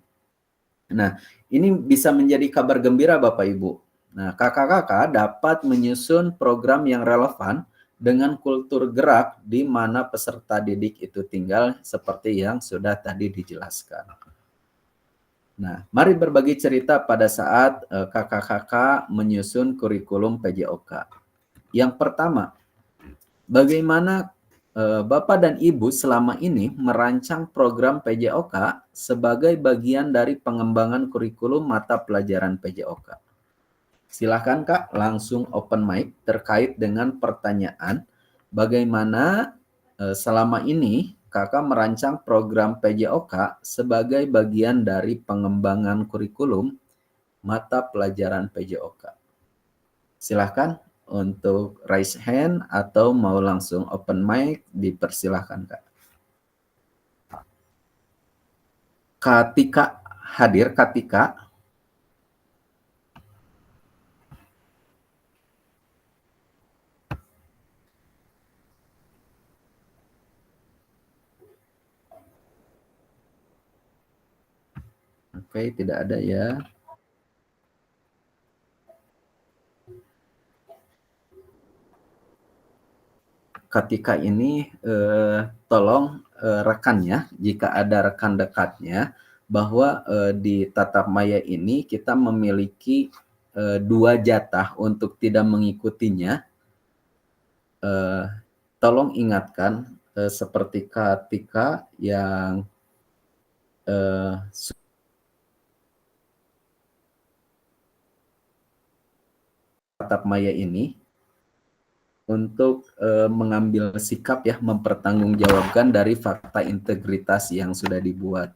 Nah, ini bisa menjadi kabar gembira Bapak Ibu. Nah, kakak-kakak dapat menyusun program yang relevan dengan kultur gerak di mana peserta didik itu tinggal seperti yang sudah tadi dijelaskan. Nah, mari berbagi cerita pada saat kakak-kakak menyusun kurikulum PJOK. Yang pertama, bagaimana Bapak dan Ibu selama ini merancang program PJOK sebagai bagian dari pengembangan kurikulum mata pelajaran PJOK. Silakan Kak, langsung open mic terkait dengan pertanyaan bagaimana selama ini Kakak merancang program PJOK sebagai bagian dari pengembangan kurikulum mata pelajaran PJOK. Silakan untuk raise hand atau mau langsung open mic, dipersilahkan Kak. Katika hadir, Katika. Oke, tidak ada ya. Ketika ini tolong rekannya, jika ada rekan dekatnya, bahwa di tatap maya ini kita memiliki 2 jatah untuk tidak mengikutinya. Tolong ingatkan seperti ketika yang tatap maya ini untuk mengambil sikap ya, mempertanggungjawabkan dari fakta integritas yang sudah dibuat.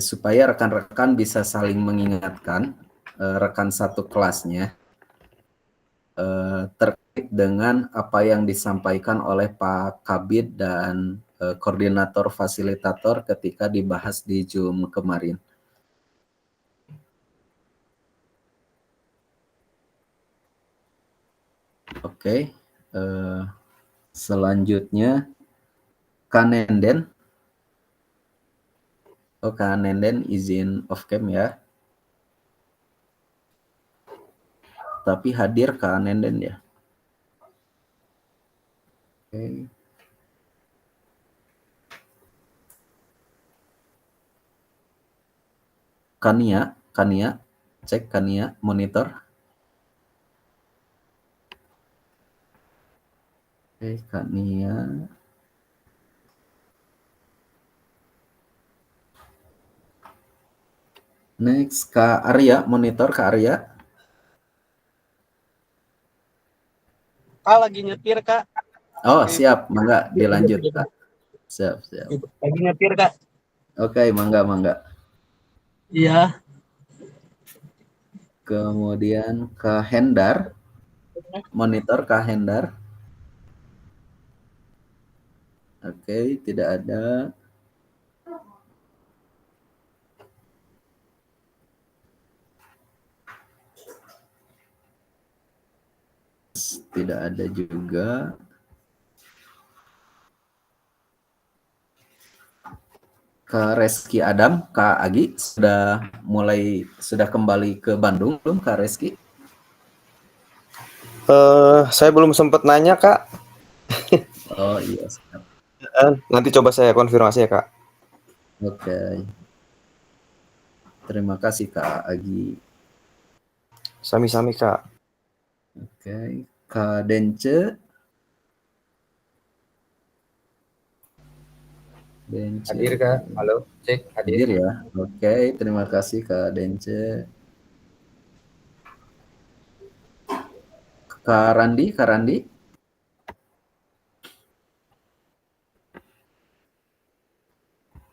Supaya rekan-rekan bisa saling mengingatkan rekan satu kelasnya terkait dengan apa yang disampaikan oleh Pak Kabid dan koordinator fasilitator ketika dibahas di Zoom kemarin. Oke, selanjutnya Kanenden. Oh, Kanenden izin off cam ya. Tapi hadir Kanenden ya. Oke. Kania, cek Kania monitor. Oke, Kania. Next, Kak Arya, monitor Kak Arya. Kak lagi nyetir Kak. Oh, siap, mangga dilanjut Kak. Siap. Lagi nyetir Kak. Oke, mangga. Iya. Kemudian Kak Hendar, monitor Kak Hendar. Oke, tidak ada. Tidak ada juga. Kak Reski Adam, Kak Agi sudah kembali ke Bandung belum Kak Reski? Saya belum sempat nanya, Kak. Oh iya, siap. Nanti coba saya konfirmasi ya, Kak. Oke. Terima kasih Kak Agi. Sami-sami, Kak. Oke, Kak Dence. Hadir, Kak. Halo, cek Hadir hadir. ya. Oke, terima kasih Kak Dence. Kak Randi.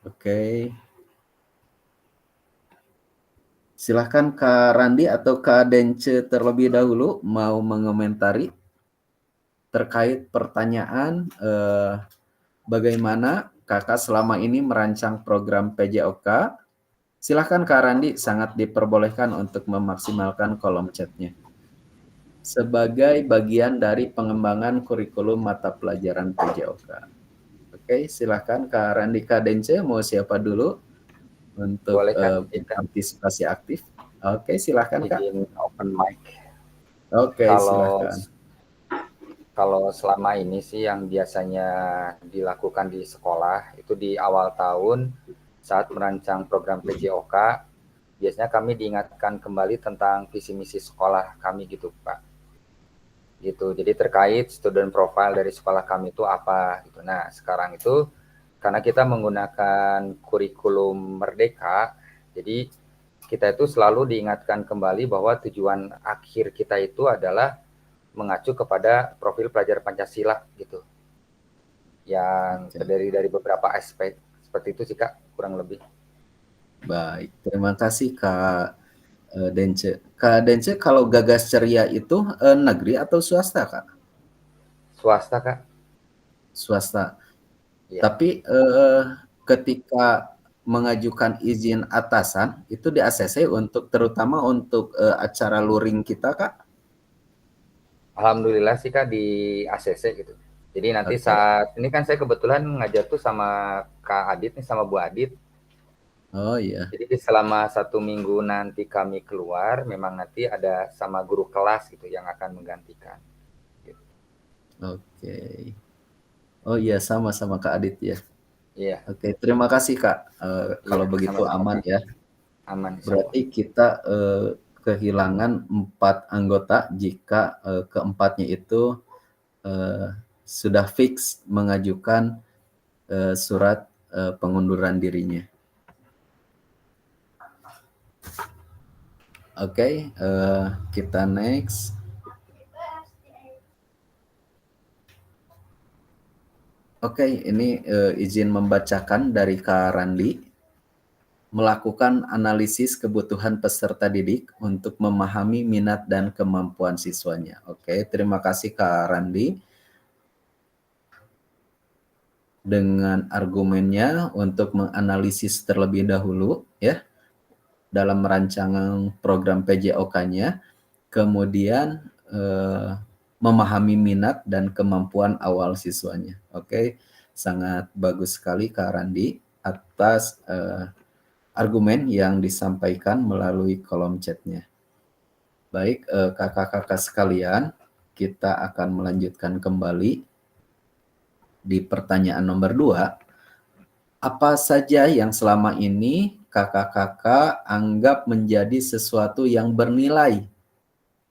Oke. Silahkan Kak Randi atau Kak Dence terlebih dahulu mau mengomentari terkait pertanyaan bagaimana Kakak selama ini merancang program PJOK. Silahkan Kak Randi, sangat diperbolehkan untuk memaksimalkan kolom chatnya. Sebagai bagian dari pengembangan kurikulum mata pelajaran PJOK. Oke, silahkan Kak Randi Kak Dence, mau siapa dulu untuk Boleh, Kak. partisipasi aktif? Oke, silahkan Kak. Izin open mic. Oke, silahkan. Kalau selama ini sih yang biasanya dilakukan di sekolah itu di awal tahun saat merancang program PJOK, biasanya kami diingatkan kembali tentang visi misi sekolah kami gitu, Pak. Gitu. Jadi terkait student profile dari sekolah kami itu apa gitu. Nah, sekarang itu karena kita menggunakan kurikulum Merdeka, jadi kita itu selalu diingatkan kembali bahwa tujuan akhir kita itu adalah mengacu kepada profil pelajar Pancasila gitu. Yang terdiri dari beberapa aspek. Seperti itu sih Kak, kurang lebih. Baik, terima kasih Kak Dence. Kak Dence, kalau Gagas Ceria itu negeri atau swasta Kak? Swasta Kak. Swasta. Ya. Tapi ketika mengajukan izin atasan itu di ACC untuk terutama untuk acara luring kita Kak? Alhamdulillah sih Kak di ACC gitu. Jadi nanti saat ini kan saya kebetulan ngajar tuh sama Kak Adit nih, sama Bu Adit. Oh iya. Jadi selama 1 minggu nanti kami keluar, memang nanti ada sama guru kelas gitu yang akan menggantikan. Gitu. Oke. Oh iya, sama Kak Adit ya. Iya. Oke, terima kasih Kak. Kalau begitu sama-sama. aman ya. Aman. Berarti kita kehilangan 4 anggota jika keempatnya itu sudah fix mengajukan surat pengunduran dirinya. Oke, kita next. Oke, ini izin membacakan dari Kak Randi. Melakukan analisis kebutuhan peserta didik untuk memahami minat dan kemampuan siswanya. Oke, terima kasih Kak Randi. Dengan argumennya untuk menganalisis terlebih dahulu ya dalam rancangan program PJOK-nya, kemudian memahami minat dan kemampuan awal siswanya. Oke, sangat bagus sekali Kak Randi atas argumen yang disampaikan melalui kolom chatnya. Baik, kakak-kakak sekalian, kita akan melanjutkan kembali di pertanyaan nomor 2. Apa saja yang selama ini kakak-kakak anggap menjadi sesuatu yang bernilai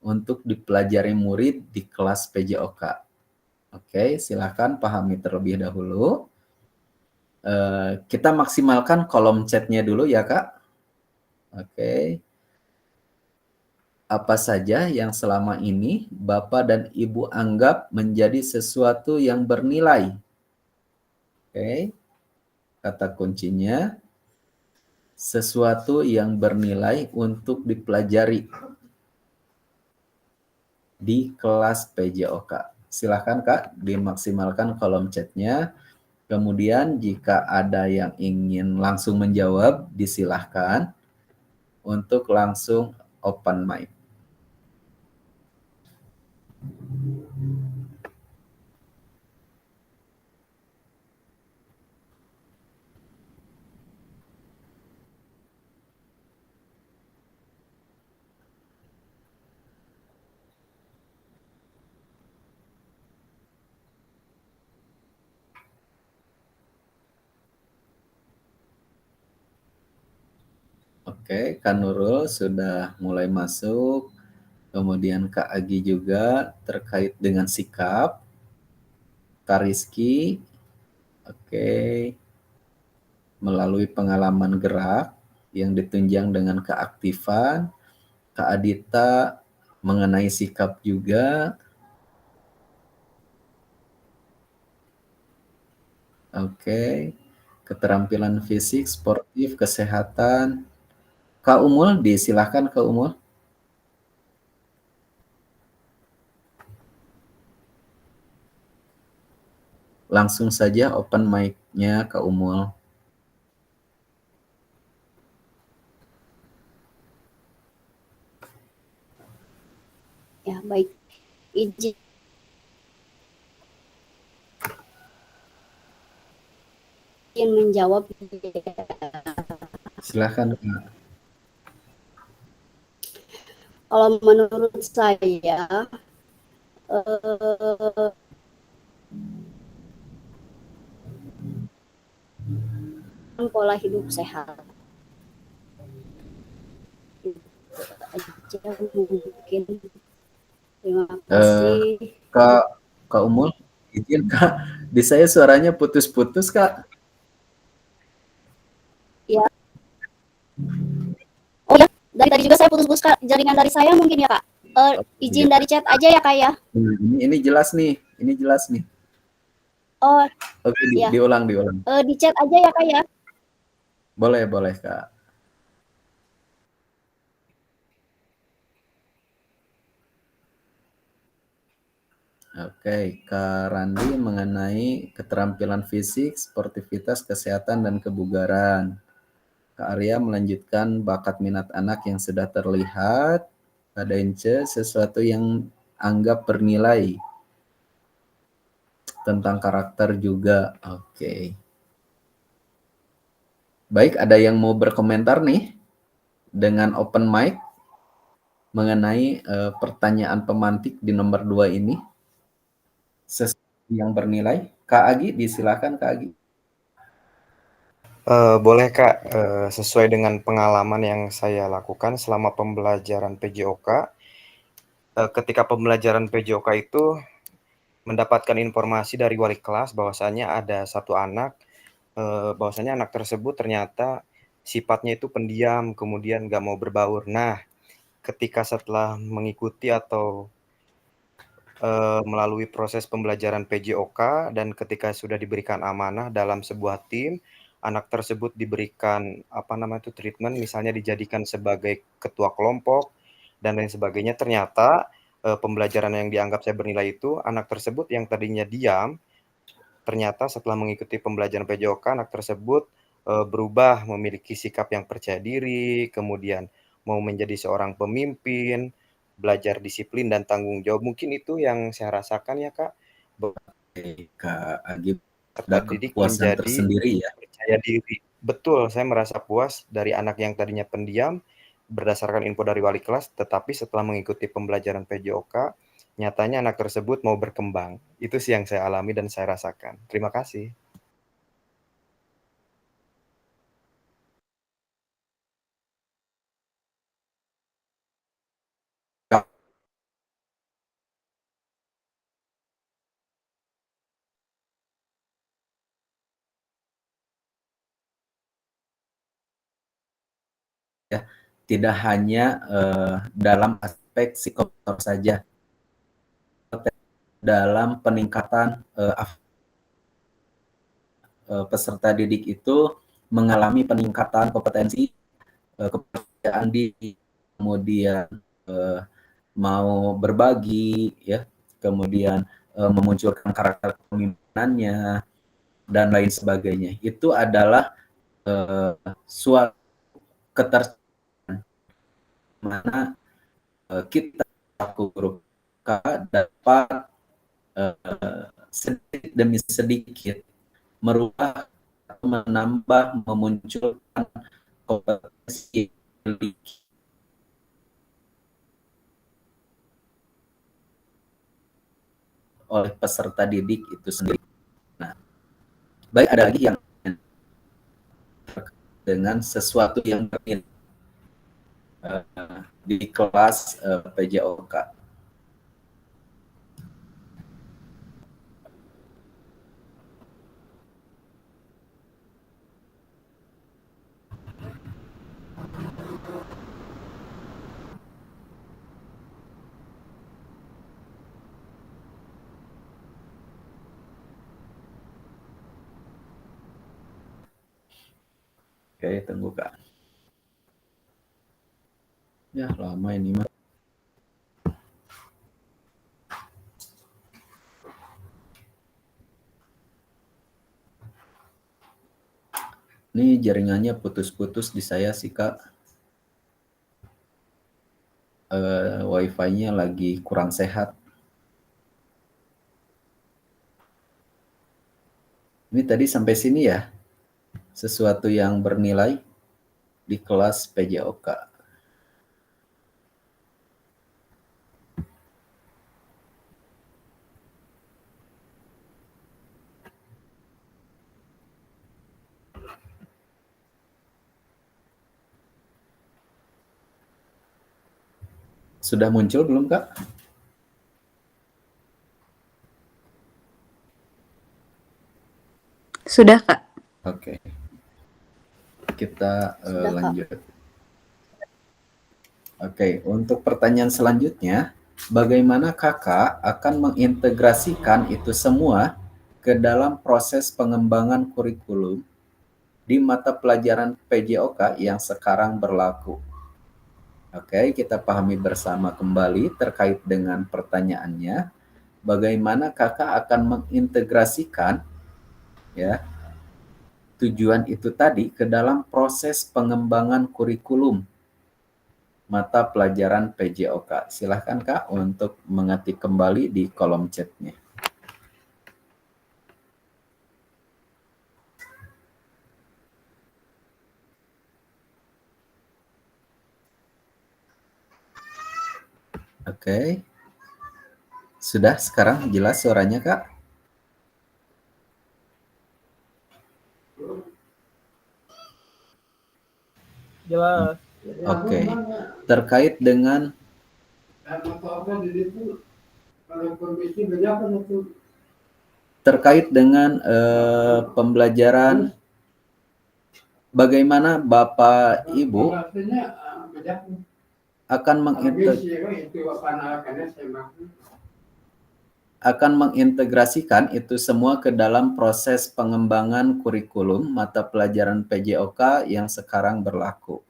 untuk dipelajari murid di kelas PJOK? Oke, silakan pahami terlebih dahulu. Kita maksimalkan kolom chatnya dulu ya Kak. Oke. Apa saja yang selama ini Bapak dan Ibu anggap menjadi sesuatu yang bernilai? Oke. Kata kuncinya sesuatu yang bernilai untuk dipelajari di kelas PJOK. Silakan Kak, dimaksimalkan kolom chatnya. Kemudian jika ada yang ingin langsung menjawab, disilahkan untuk langsung open mic. Oke, Kak Nurul sudah mulai masuk. Kemudian Kak Agi juga terkait dengan sikap. Kak Rizky, oke, melalui pengalaman gerak yang ditunjang dengan keaktifan. Kak Adita mengenai sikap juga. Oke, keterampilan fisik, sportif, kesehatan. Kak Umul, disilahkan Kak Umul. Langsung saja open mic-nya Kak Umul. Ya, baik. Izin menjawab. Silahkan Kak. Kalau menurut saya, pola hidup sehat. Itu aja mungkin. Terima kasih. Kak Umul, izin Kak, di saya suaranya putus-putus Kak. Ya. Oh ya, dari tadi juga saya putus-putus Kak. Jaringan dari saya mungkin ya Kak. Izin dari chat aja ya Kak ya. Ini jelas nih, ini jelas nih. Oh, oke, ya. diulang. Di chat aja ya Kak ya. Boleh Kak. Oke, Kak Randi mengenai keterampilan fisik, sportivitas, kesehatan, dan kebugaran. Kak Arya melanjutkan bakat minat anak yang sudah terlihat. Kak Dence, sesuatu yang anggap bernilai. Tentang karakter juga. Oke. Baik, ada yang mau berkomentar nih dengan open mic mengenai pertanyaan pemantik di nomor 2 ini? Sesuatu yang bernilai. Kak Agi, disilakan Kak Agi. Boleh Kak, sesuai dengan pengalaman yang saya lakukan selama pembelajaran PJOK, ketika pembelajaran PJOK itu mendapatkan informasi dari wali kelas bahwasanya ada satu anak, bahwasanya anak tersebut ternyata sifatnya itu pendiam, kemudian nggak mau berbaur. Nah, ketika setelah mengikuti atau melalui proses pembelajaran PJOK dan ketika sudah diberikan amanah dalam sebuah tim, anak tersebut diberikan treatment, misalnya dijadikan sebagai ketua kelompok dan lain sebagainya. Ternyata pembelajaran yang dianggap saya bernilai itu, anak tersebut yang tadinya diam, ternyata setelah mengikuti pembelajaran PJOK, anak tersebut berubah, memiliki sikap yang percaya diri, kemudian mau menjadi seorang pemimpin, belajar disiplin dan tanggung jawab. Mungkin itu yang saya rasakan ya Kak. Kak Agi Terdidik kepuasan menjadi tersendiri ya. percaya diri. Betul, saya merasa puas dari anak yang tadinya pendiam berdasarkan info dari wali kelas, tetapi setelah mengikuti pembelajaran PJOK, nyatanya anak tersebut mau berkembang. Itu sih yang saya alami dan saya rasakan. Terima kasih. Ya, tidak hanya dalam aspek psikomotor saja, dalam peningkatan peserta didik itu mengalami peningkatan kompetensi, kepercayaan diri, kemudian mau berbagi, ya, kemudian memunculkan karakter kepemimpinannya dan lain sebagainya. Itu adalah suatu ketersediaan mana kita selaku guru dapat sedikit demi sedikit merubah atau menambah, memunculkan kompetensi oleh peserta didik itu sendiri. Nah, baik ada lagi yang dengan sesuatu yang di kelas PJOK. Oke, tunggu Kak. Ya, lama ini mah. Ini jaringannya putus-putus di saya sih Kak. Wifi-nya lagi kurang sehat. Ini tadi sampai sini ya, sesuatu yang bernilai di kelas PJOK. Sudah muncul belum Kak? Sudah, Kak. Oke. Kita lanjut. Oke, untuk pertanyaan selanjutnya, bagaimana Kakak akan mengintegrasikan itu semua ke dalam proses pengembangan kurikulum di mata pelajaran PJOK yang sekarang berlaku? Oke, kita pahami bersama kembali terkait dengan pertanyaannya. Bagaimana Kakak akan mengintegrasikan ya tujuan itu tadi ke dalam proses pengembangan kurikulum mata pelajaran PJOK. Silahkan Kak untuk mengetik kembali di kolom chatnya. Oke. Sudah sekarang jelas suaranya Kak? Jelas. Oke. Terkait dengan pembelajaran, bagaimana Bapak Ibu akan mengintegrasikan itu semua ke dalam proses pengembangan kurikulum mata pelajaran PJOK yang sekarang berlaku.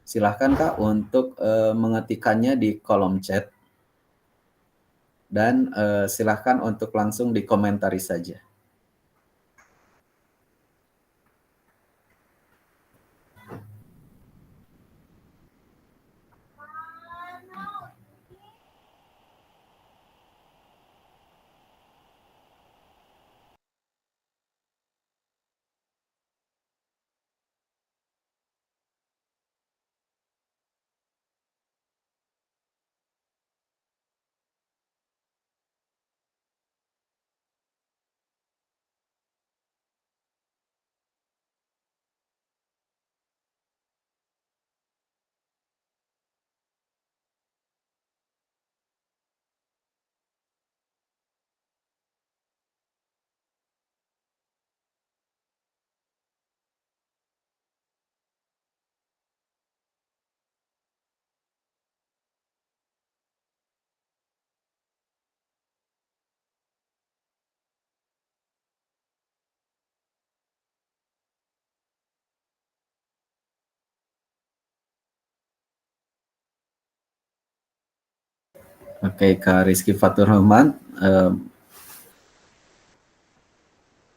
Silahkan Kak untuk mengetikkannya di kolom chat dan silahkan untuk langsung dikomentari saja. Oke, Kak Rizky Fatur Rahman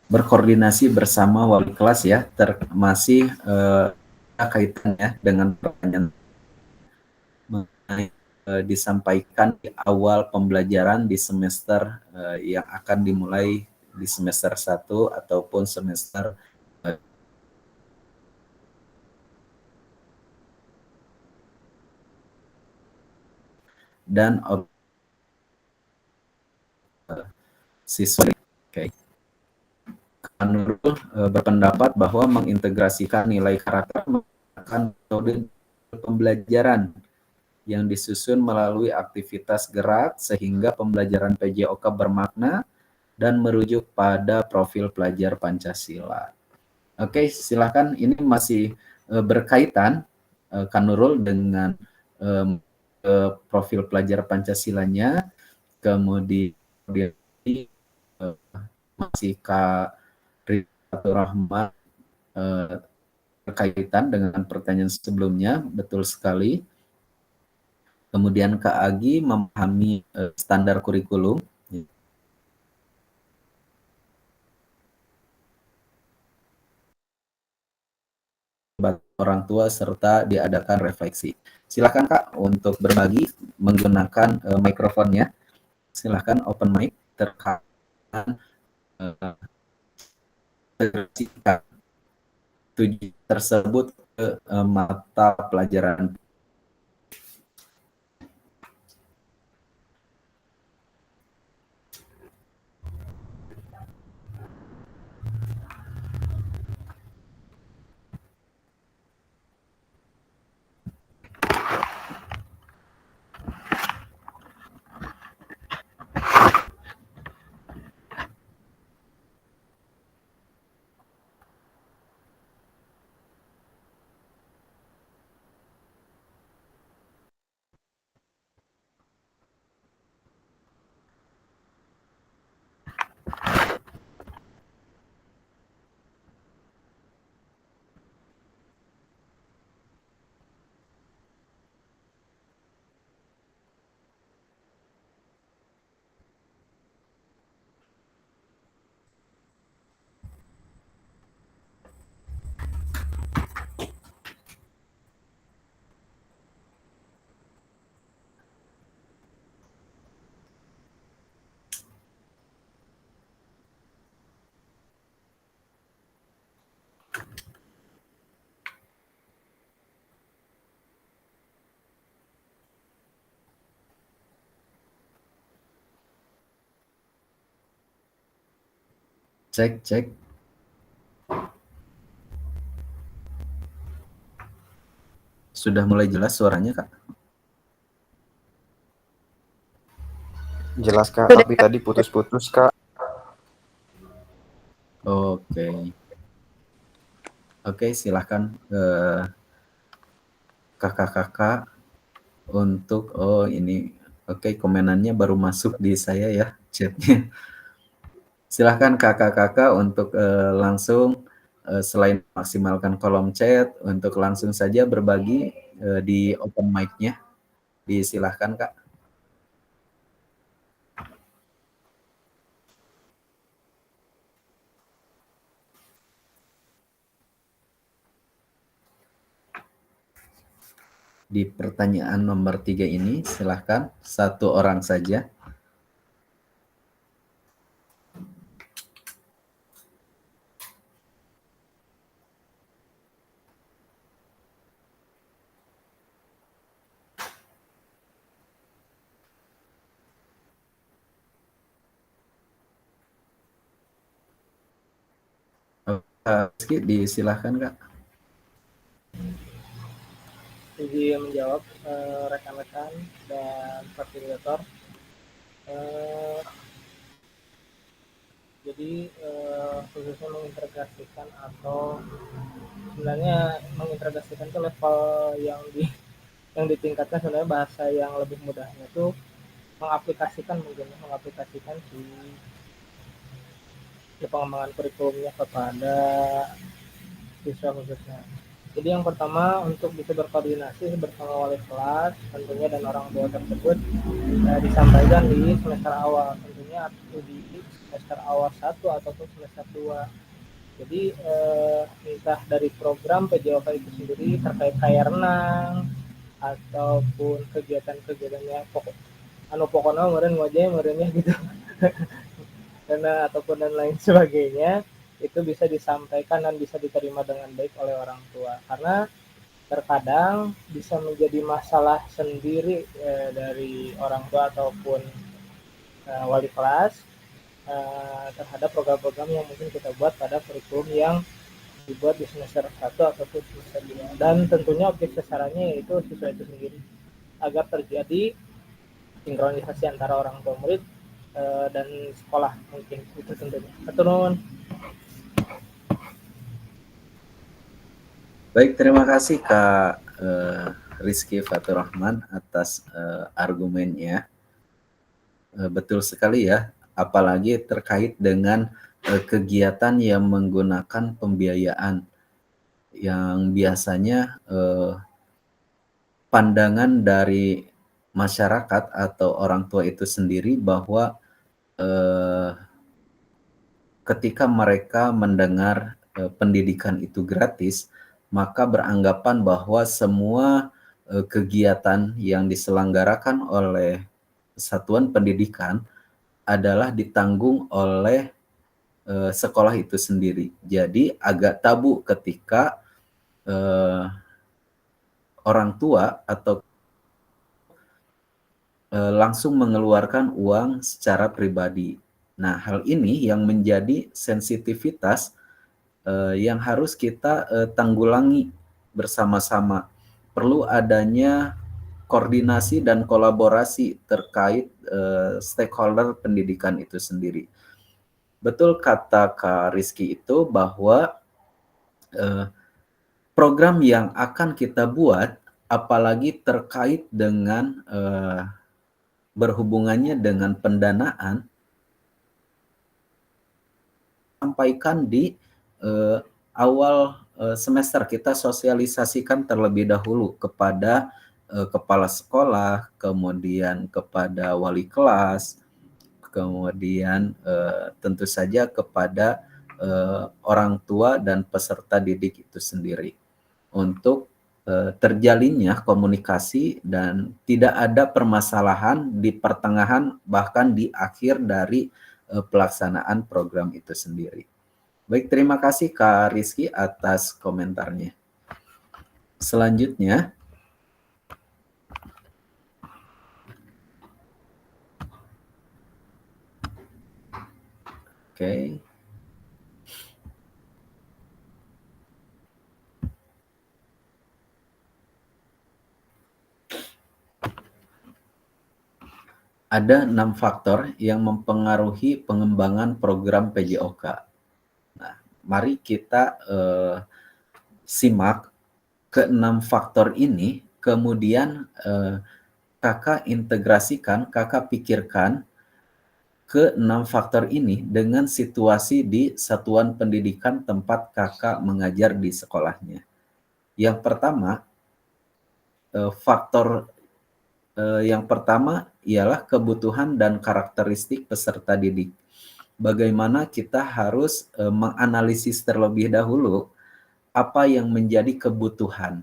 berkoordinasi bersama wali kelas ya, masih kaitannya dengan pertanyaan mengenai disampaikan di awal pembelajaran di semester yang akan dimulai di semester 1 ataupun semester dan siswa. Oke. Nurul berpendapat bahwa mengintegrasikan nilai karakter menggunakan metode pembelajaran yang disusun melalui aktivitas gerak sehingga pembelajaran PJOK bermakna dan merujuk pada profil pelajar Pancasila. Oke, silakan. Ini masih berkaitan Kak Nurul dengan profil pelajar Pancasilanya, kemudian masih Kak Ridhatul Rahman berkaitan dengan pertanyaan sebelumnya, betul sekali. Kemudian Kak Agi memahami standar kurikulum. Orang tua serta diadakan refleksi. Silakan Kak untuk berbagi menggunakan mikrofonnya. Silakan open mic terkait tujuan tersebut ke mata pelajaran. Cek. Sudah mulai jelas suaranya, Kak? Jelas Kak, tapi tadi putus-putus Kak. Oke, silahkan kakak-kakak untuk ini. Oke, komenannya baru masuk di saya ya, chatnya. Silahkan kakak-kakak untuk langsung selain maksimalkan kolom chat, untuk langsung saja berbagi di open mic-nya. Disilahkan Kak. Di pertanyaan nomor 3 ini, silahkan satu orang saja. Rizky, disilahkan Kak. Jadi menjawab rekan-rekan dan fasilitator. Jadi khususnya mengintegrasikan atau sebenarnya mengintegrasikan itu level yang ditingkatkan sebenarnya bahasa yang lebih mudahnya itu mengaplikasikan si pengembangan kurikulumnya kepada siswa khususnya. Jadi yang pertama untuk bisa berkoordinasi bersama wali kelas tentunya dan orang tua tersebut disampaikan di semester awal, tentunya di semester awal 1 ataupun semester 2. Jadi entah dari program PJOK itu sendiri terkait kayak renang ataupun kegiatan-kegiatannya pokoknya meureun ngojek meureunnya gitu. Ataupun dan lain sebagainya itu bisa disampaikan dan bisa diterima dengan baik oleh orang tua, karena terkadang bisa menjadi masalah sendiri dari orang tua ataupun wali kelas terhadap program-program yang mungkin kita buat pada kurikulum yang dibuat di semester 1 ataupun semester 2. Dan tentunya objek sasarannya yaitu siswa itu sendiri, agar terjadi sinkronisasi antara orang tua murid dan sekolah mungkin itu tentunya. Atur. Baik, terima kasih Kak Rizky Fatur Rahman atas argumennya. Betul sekali ya, apalagi terkait dengan kegiatan yang menggunakan pembiayaan yang biasanya pandangan dari masyarakat atau orang tua itu sendiri bahwa ketika mereka mendengar pendidikan itu gratis, maka beranggapan bahwa semua kegiatan yang diselenggarakan oleh satuan pendidikan adalah ditanggung oleh sekolah itu sendiri. Jadi agak tabu ketika orang tua atau langsung mengeluarkan uang secara pribadi. Nah, hal ini yang menjadi sensitivitas yang harus kita tanggulangi bersama-sama. Perlu adanya koordinasi dan kolaborasi terkait stakeholder pendidikan itu sendiri. Betul kata Kak Rizky itu bahwa program yang akan kita buat, apalagi terkait dengan berhubungannya dengan pendanaan, sampaikan di awal semester. Kita sosialisasikan terlebih dahulu kepada kepala sekolah, kemudian kepada wali kelas, kemudian tentu saja kepada orang tua dan peserta didik itu sendiri, untuk terjalinnya komunikasi dan tidak ada permasalahan di pertengahan bahkan di akhir dari pelaksanaan program itu sendiri. Baik, terima kasih Kak Rizky atas komentarnya. Selanjutnya, oke. Ada 6 faktor yang mempengaruhi pengembangan program PJOK. Nah, mari kita simak ke-6 faktor ini, kemudian kakak integrasikan, kakak pikirkan ke-6 faktor ini dengan situasi di satuan pendidikan tempat kakak mengajar di sekolahnya. Yang pertama, faktor yang pertama ialah kebutuhan dan karakteristik peserta didik. Bagaimana kita harus menganalisis terlebih dahulu apa yang menjadi kebutuhan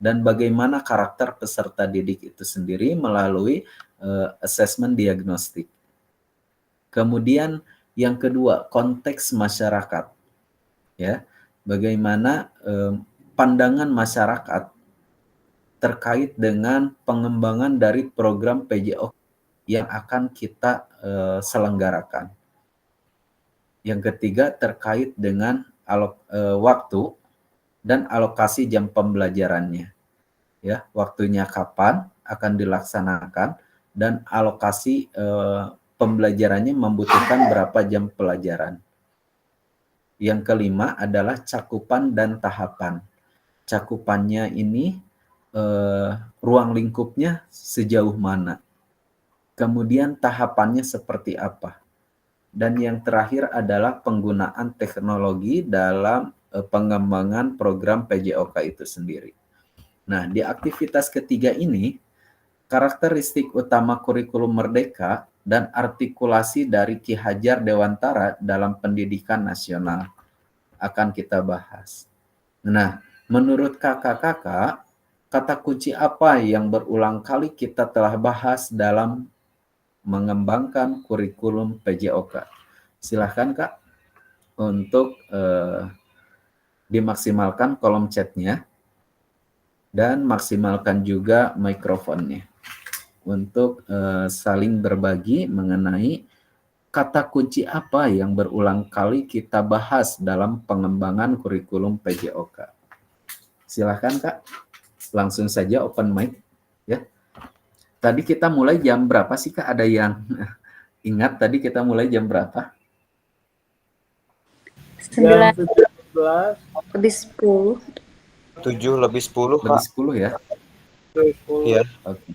dan bagaimana karakter peserta didik itu sendiri melalui asesmen diagnostik. Kemudian yang kedua, konteks masyarakat. Ya, bagaimana pandangan masyarakat terkait dengan pengembangan dari program PJOK yang akan kita selenggarakan. Yang ketiga, terkait dengan waktu dan alokasi jam pembelajarannya. Ya, waktunya kapan akan dilaksanakan dan alokasi pembelajarannya membutuhkan berapa jam pelajaran. Yang kelima adalah cakupan dan tahapan. Cakupannya ini ruang lingkupnya sejauh mana, kemudian tahapannya seperti apa, dan yang terakhir adalah penggunaan teknologi dalam pengembangan program PJOK itu sendiri. Nah, di aktivitas ketiga ini, karakteristik utama kurikulum Merdeka dan artikulasi dari Ki Hajar Dewantara dalam pendidikan nasional akan kita bahas. Nah, menurut kakak-kakak, kata kunci apa yang berulang kali kita telah bahas dalam mengembangkan kurikulum PJOK? Silahkan Kak untuk dimaksimalkan kolom chatnya dan maksimalkan juga mikrofonnya untuk saling berbagi mengenai kata kunci apa yang berulang kali kita bahas dalam pengembangan kurikulum PJOK. Silahkan Kak, langsung saja open mic ya. Tadi kita mulai jam berapa sih Kak? Ada yang ingat tadi kita mulai jam berapa? 9 11 lebih 10. 7 lebih 10, Lebih Kak. 10 ya? lebih 10. Iya. Oke.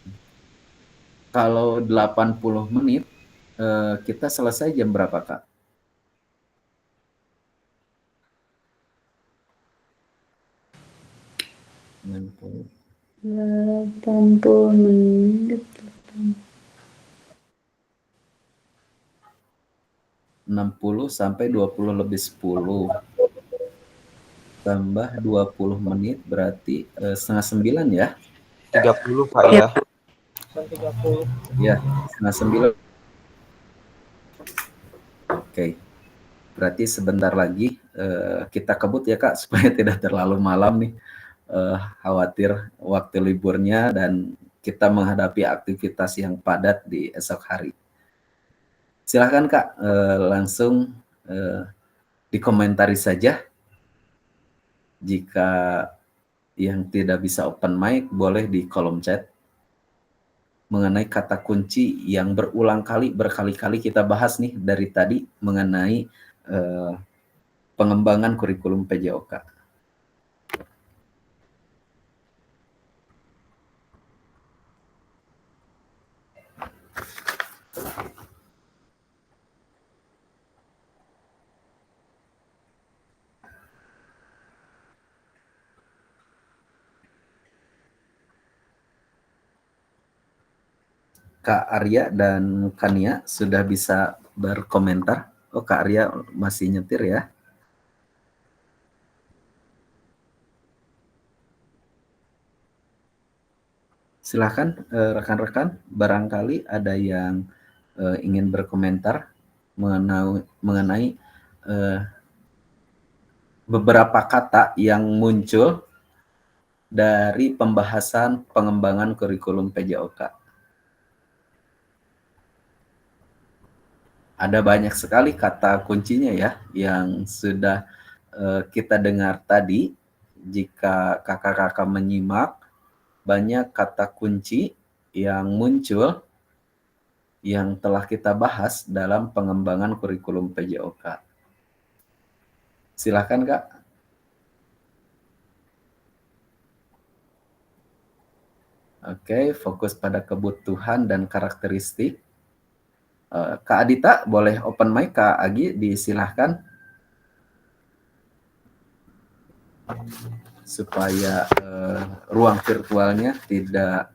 Kalau 80 menit, kita selesai jam berapa Kak? Delapan puluh menit. 60 sampai 20 lebih 10. Tambah 20 menit berarti setengah 9 ya? 30, Kak ya. 30. Ya, setengah 9. Oke. Berarti sebentar lagi kita kebut ya Kak, supaya tidak terlalu malam nih. Khawatir waktu liburnya dan kita menghadapi aktivitas yang padat di esok hari. Silahkan Kak, langsung dikomentari saja. Jika yang tidak bisa open mic, boleh di kolom chat. Mengenai kata kunci yang berulang kali, berkali-kali kita bahas nih dari tadi mengenai pengembangan kurikulum PJOK. Kak Arya dan Kania sudah bisa berkomentar. Oh, Kak Arya masih nyetir ya. Silahkan rekan-rekan, barangkali ada yang ingin berkomentar mengenai beberapa kata yang muncul dari pembahasan pengembangan kurikulum PJOK. Ada banyak sekali kata kuncinya ya yang sudah kita dengar tadi. Jika kakak-kakak menyimak, banyak kata kunci yang muncul yang telah kita bahas dalam pengembangan kurikulum PJOK. Silakan Kak. Oke, fokus pada kebutuhan dan karakteristik. Kak Adita, boleh open mic. Kak Agi, disilahkan. Supaya ruang virtualnya tidak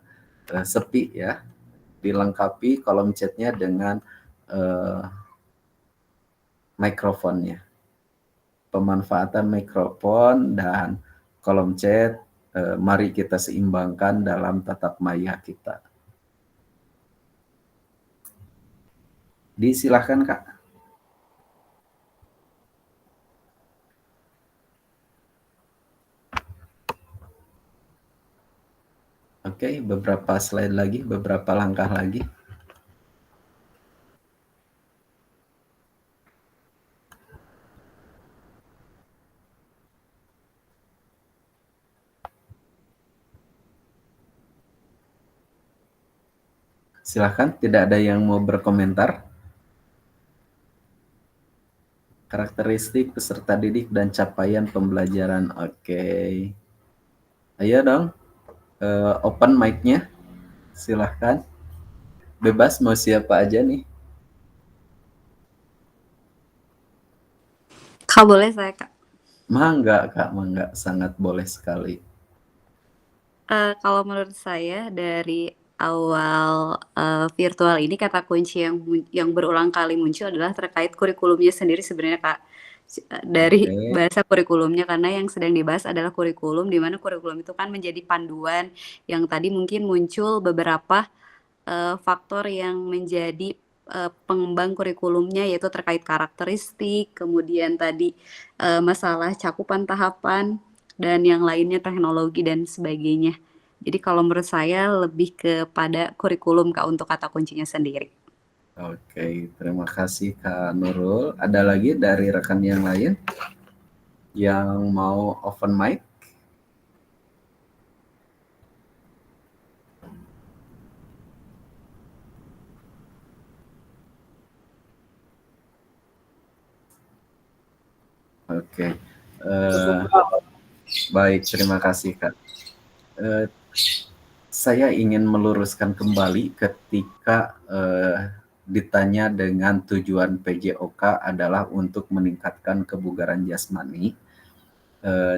sepi ya. Dilengkapi kolom chatnya dengan mikrofonnya. Pemanfaatan mikrofon dan kolom chat, mari kita seimbangkan dalam tatap maya kita. Disilahkan Kak. Oke, beberapa slide lagi, beberapa langkah lagi. Silahkan, tidak ada yang mau berkomentar. Karakteristik peserta didik dan capaian pembelajaran. Oke. Ayo dong, open mic-nya. Silahkan. Bebas mau siapa aja nih. Kak, boleh saya Kak? Mangga Kak, mangga. Sangat boleh sekali. Kalau menurut saya dari awal virtual ini kata kunci yang berulang kali muncul adalah terkait kurikulumnya sendiri sebenarnya Kak. dari Oke. bahasa kurikulumnya, karena yang sedang dibahas adalah kurikulum, di mana kurikulum itu kan menjadi panduan yang tadi mungkin muncul beberapa faktor yang menjadi pengembang kurikulumnya, yaitu terkait karakteristik, kemudian tadi masalah cakupan tahapan, dan yang lainnya teknologi dan sebagainya. Jadi kalau menurut saya lebih kepada kurikulum Kak untuk kata kuncinya sendiri. Oke, terima kasih Kak Nurul. Ada lagi dari rekan yang lain yang mau open mic? Oke. Baik, terima kasih Kak. Saya ingin meluruskan kembali ketika ditanya dengan tujuan PJOK adalah untuk meningkatkan kebugaran jasmani.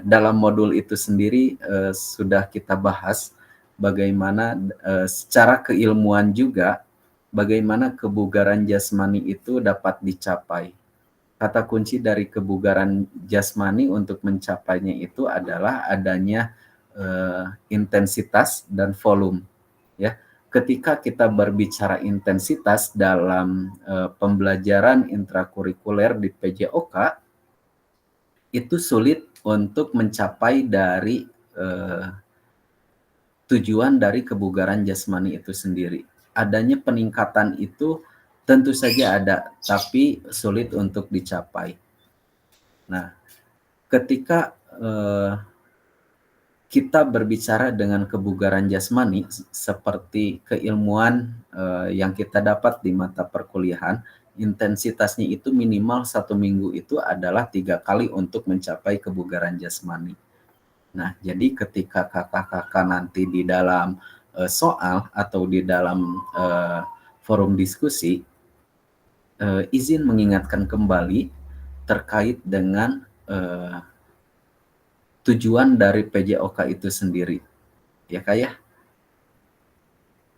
Dalam modul itu sendiri sudah kita bahas bagaimana secara keilmuan juga bagaimana kebugaran jasmani itu dapat dicapai. Kata kunci dari kebugaran jasmani untuk mencapainya itu adalah adanya intensitas dan volume. Ya, ketika kita berbicara intensitas dalam pembelajaran intrakurikuler di PJOK, itu sulit untuk mencapai dari tujuan dari kebugaran jasmani itu sendiri. Adanya peningkatan itu tentu saja ada, tapi sulit untuk dicapai. Nah, ketika kita berbicara dengan kebugaran jasmani, seperti keilmuan yang kita dapat di mata perkuliahan, intensitasnya itu minimal 1 minggu itu adalah 3 kali untuk mencapai kebugaran jasmani. Nah, jadi ketika kakak-kakak nanti di dalam soal atau di dalam forum diskusi, izin mengingatkan kembali terkait dengan tujuan dari PJOK itu sendiri. Ya Kak ya?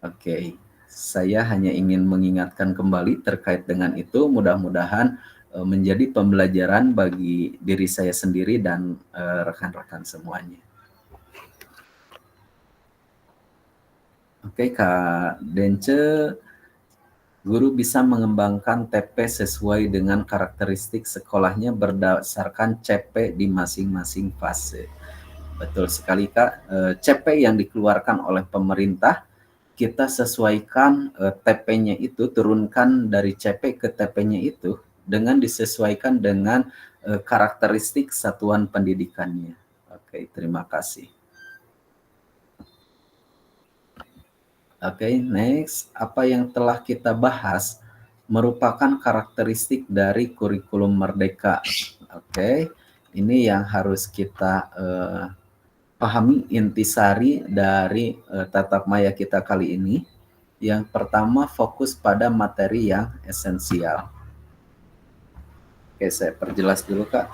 Oke, saya hanya ingin mengingatkan kembali terkait dengan itu, mudah-mudahan menjadi pembelajaran bagi diri saya sendiri dan rekan-rekan semuanya. Oke Kak Dence, guru bisa mengembangkan TP sesuai dengan karakteristik sekolahnya berdasarkan CP di masing-masing fase. Betul sekali Kak, CP yang dikeluarkan oleh pemerintah, kita sesuaikan TP-nya itu, turunkan dari CP ke TP-nya itu, dengan disesuaikan dengan karakteristik satuan pendidikannya. Oke, terima kasih. Oke, next. Apa yang telah kita bahas merupakan karakteristik dari kurikulum merdeka. Oke, ini yang harus kita pahami intisari dari tatap maya kita kali ini. Yang pertama, fokus pada materi yang esensial. Oke, saya perjelas dulu Kak.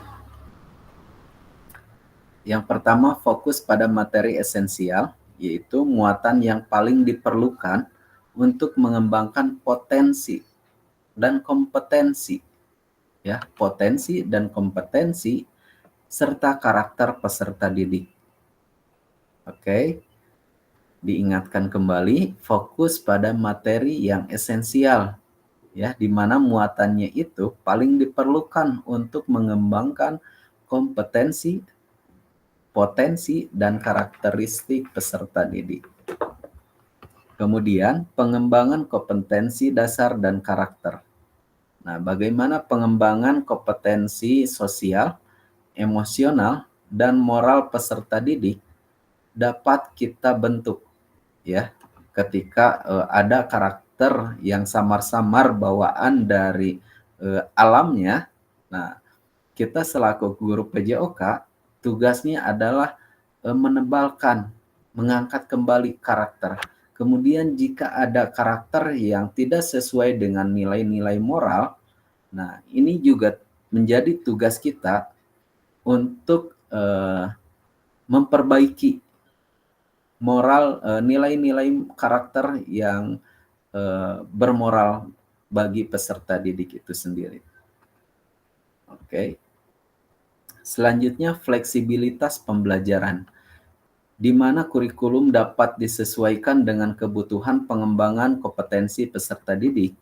Yang pertama, fokus pada materi esensial, yaitu muatan yang paling diperlukan untuk mengembangkan potensi dan kompetensi, ya, potensi dan kompetensi serta karakter peserta didik. Oke, diingatkan kembali, fokus pada materi yang esensial, ya, di mana muatannya itu paling diperlukan untuk mengembangkan kompetensi, potensi, dan karakteristik peserta didik. Kemudian, pengembangan kompetensi dasar dan karakter. Nah, bagaimana pengembangan kompetensi sosial, emosional, dan moral peserta didik dapat kita bentuk, ya, ketika ada karakter yang samar-samar bawaan dari alamnya. Nah, kita selaku guru PJOK, tugasnya adalah menebalkan, mengangkat kembali karakter. Kemudian jika ada karakter yang tidak sesuai dengan nilai-nilai moral, nah ini juga menjadi tugas kita untuk memperbaiki moral, nilai-nilai karakter yang bermoral bagi peserta didik itu sendiri. Oke. selanjutnya fleksibilitas pembelajaran, di mana kurikulum dapat disesuaikan dengan kebutuhan pengembangan kompetensi peserta didik,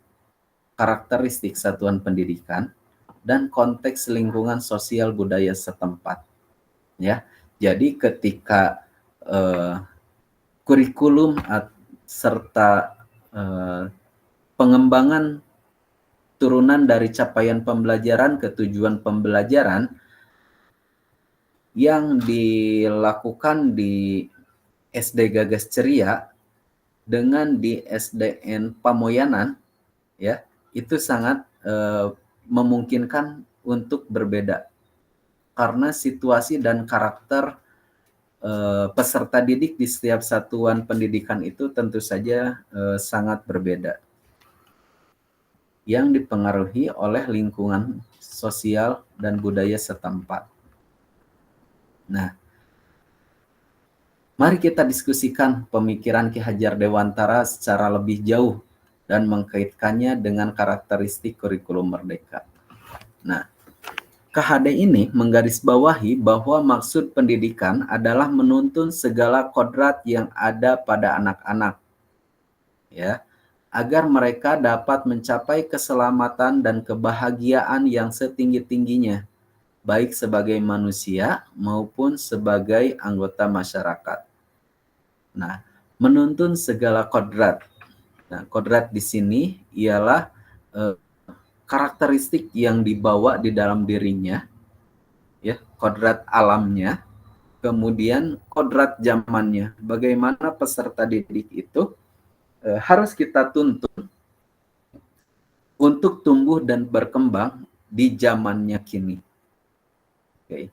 karakteristik satuan pendidikan, dan konteks lingkungan sosial budaya setempat. Ya, jadi ketika kurikulum serta pengembangan turunan dari capaian pembelajaran ke tujuan pembelajaran yang dilakukan di SD Gagas Ceria dengan di SDN Pamoyanan, ya, itu sangat memungkinkan untuk berbeda karena situasi dan karakter peserta didik di setiap satuan pendidikan itu tentu saja sangat berbeda, yang dipengaruhi oleh lingkungan sosial dan budaya setempat. Nah, mari kita diskusikan pemikiran Ki Hajar Dewantara secara lebih jauh dan mengkaitkannya dengan karakteristik kurikulum merdeka. Nah, KHD ini menggarisbawahi bahwa maksud pendidikan adalah menuntun segala kodrat yang ada pada anak-anak, ya, agar mereka dapat mencapai keselamatan dan kebahagiaan yang setinggi-tingginya, baik sebagai manusia maupun sebagai anggota masyarakat. Nah, menuntun segala kodrat. Nah, kodrat di sini ialah karakteristik yang dibawa di dalam dirinya, ya, kodrat alamnya, kemudian kodrat zamannya. Bagaimana peserta didik itu harus kita tuntun untuk tumbuh dan berkembang di zamannya kini. Oke.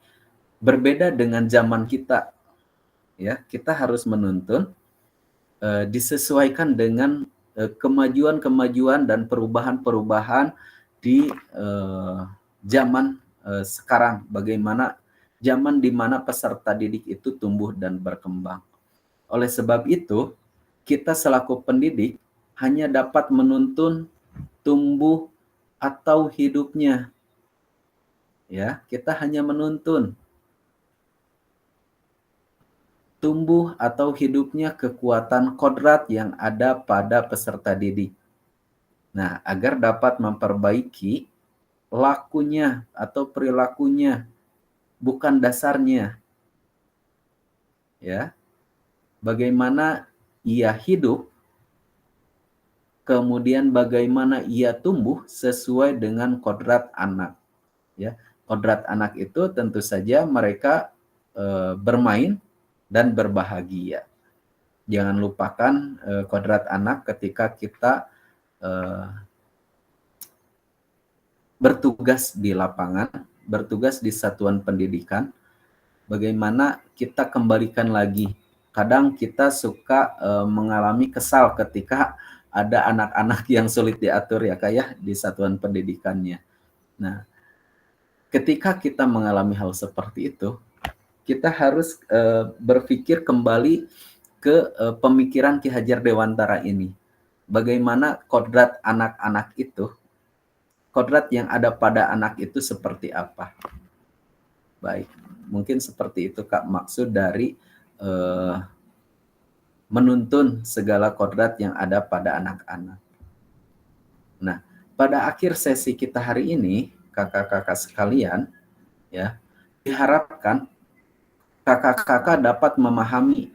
Berbeda dengan zaman kita, ya, kita harus menuntun disesuaikan dengan kemajuan-kemajuan dan perubahan-perubahan di zaman sekarang. Bagaimana zaman di mana peserta didik itu tumbuh dan berkembang. Oleh sebab itu, kita selaku pendidik hanya dapat menuntun tumbuh atau hidupnya. Ya, kita hanya menuntun tumbuh atau hidupnya kekuatan kodrat yang ada pada peserta didik. Nah, agar dapat memperbaiki lakunya atau perilakunya, bukan dasarnya. Ya. Bagaimana ia hidup, kemudian bagaimana ia tumbuh sesuai dengan kodrat anak. Ya, kodrat anak itu tentu saja mereka bermain dan berbahagia. Jangan lupakan kodrat anak ketika kita bertugas di lapangan, bertugas di satuan pendidikan. Bagaimana kita kembalikan lagi. Kadang kita suka mengalami kesal ketika ada anak-anak yang sulit diatur, ya Kak, ya, di satuan pendidikannya. Nah, ketika kita mengalami hal seperti itu, kita harus berpikir kembali ke pemikiran Ki Hajar Dewantara ini. Bagaimana kodrat anak-anak itu, kodrat yang ada pada anak itu seperti apa. Baik, mungkin seperti itu Kak maksud dari menuntun segala kodrat yang ada pada anak-anak. Nah, pada akhir sesi kita hari ini, kakak-kakak sekalian, ya, diharapkan kakak-kakak dapat memahami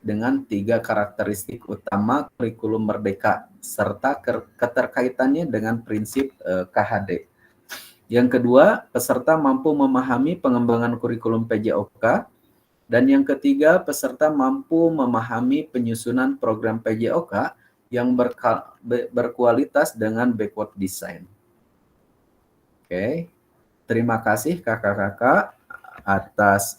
dengan 3 karakteristik utama kurikulum merdeka serta keterkaitannya dengan prinsip KHD. Yang kedua, peserta mampu memahami pengembangan kurikulum PJOK. Dan yang ketiga, peserta mampu memahami penyusunan program PJOK yang berkualitas dengan backward design. Oke, terima kasih kakak-kakak atas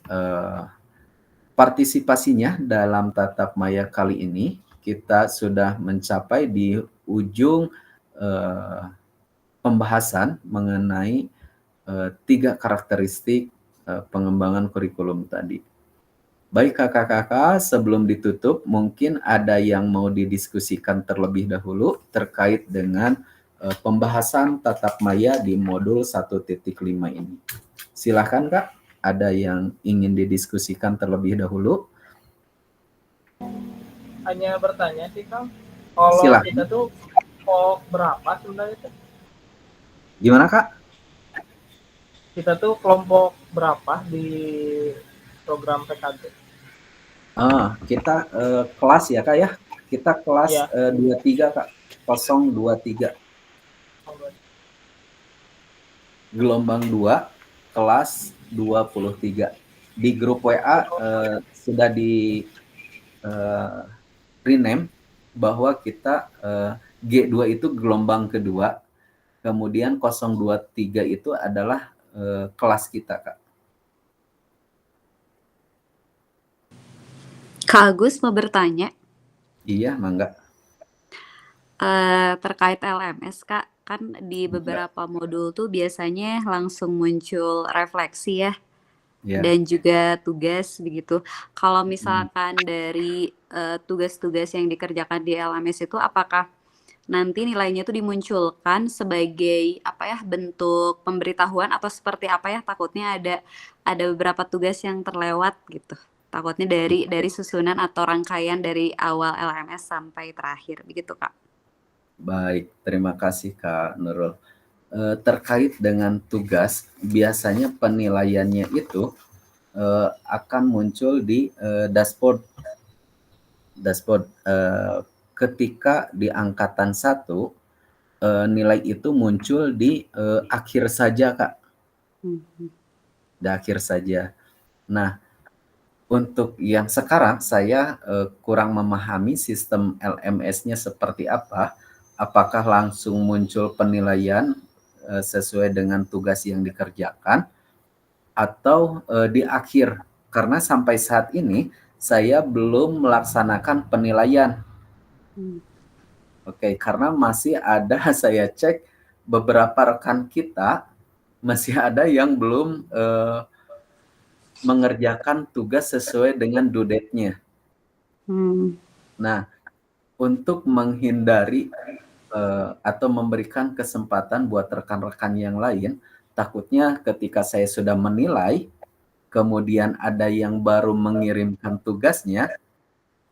partisipasinya dalam Tatap Maya kali ini. Kita sudah mencapai di ujung pembahasan mengenai 3 karakteristik pengembangan kurikulum tadi. Baik kakak-kakak, sebelum ditutup, mungkin ada yang mau didiskusikan terlebih dahulu terkait dengan pembahasan Tatap Maya di modul 1.5 ini. Silakan Kak. ada yang ingin didiskusikan terlebih dahulu? Hanya bertanya sih Kang, kalau Silakan. kita tuh kelompok berapa sebenarnya tuh? Gimana Kak? Kita tuh kelompok berapa di program PKG? Kita kelas ya Kak ya. Kita kelas Ya. 23 Kak. 023. Gelombang 2, kelas 23. Di grup WA sudah di rename bahwa kita G2 itu gelombang kedua, kemudian 023 itu adalah kelas kita Kak. Kak Agus mau bertanya. Iya, mangga. Terkait LMS Kak, kan di beberapa modul tuh biasanya langsung muncul refleksi ya, dan juga tugas begitu. Kalau misalkan dari tugas-tugas yang dikerjakan di LMS itu, apakah nanti nilainya tuh dimunculkan sebagai apa ya, bentuk pemberitahuan atau seperti apa ya? Takutnya ada beberapa tugas yang terlewat gitu. Takutnya dari susunan atau rangkaian dari awal LMS sampai terakhir begitu Kak. Baik, terima kasih Kak Nurul. Terkait dengan tugas, biasanya penilaiannya itu akan muncul di dashboard. Ketika di angkatan 1, nilai itu muncul di akhir saja Kak. Di akhir saja. Nah, untuk yang sekarang saya kurang memahami sistem LMS-nya seperti apa. Apakah langsung muncul penilaian sesuai dengan tugas yang dikerjakan atau di akhir? Karena sampai saat ini saya belum melaksanakan penilaian. Oke, karena masih ada saya cek beberapa rekan kita masih ada yang belum mengerjakan tugas sesuai dengan due date-nya. Nah, untuk menghindari atau memberikan kesempatan buat rekan-rekan yang lain, takutnya ketika saya sudah menilai, kemudian ada yang baru mengirimkan tugasnya,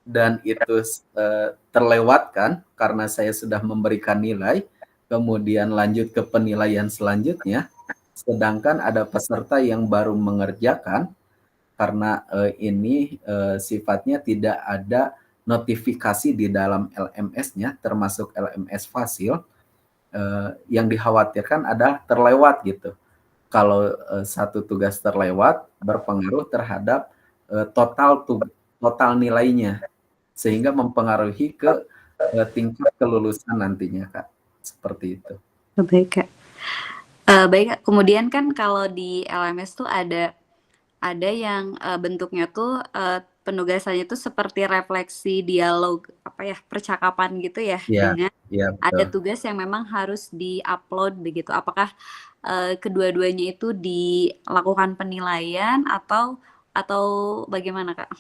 dan itu terlewatkan karena saya sudah memberikan nilai, kemudian lanjut ke penilaian selanjutnya, sedangkan ada peserta yang baru mengerjakan, karena ini sifatnya tidak ada notifikasi di dalam LMS-nya, termasuk LMS Fasil, yang dikhawatirkan adalah terlewat gitu. Kalau satu tugas terlewat, berpengaruh terhadap total nilainya, sehingga mempengaruhi ke tingkat kelulusan nantinya Kak. Seperti itu. Baik Kak. Baik Kak. Kemudian kan kalau di LMS tuh ada yang bentuknya tuh penugasannya tuh seperti refleksi dialog apa ya, percakapan gitu ya, dengan ada tugas yang memang harus di-upload begitu. Apakah kedua-duanya itu dilakukan penilaian atau bagaimana Kak?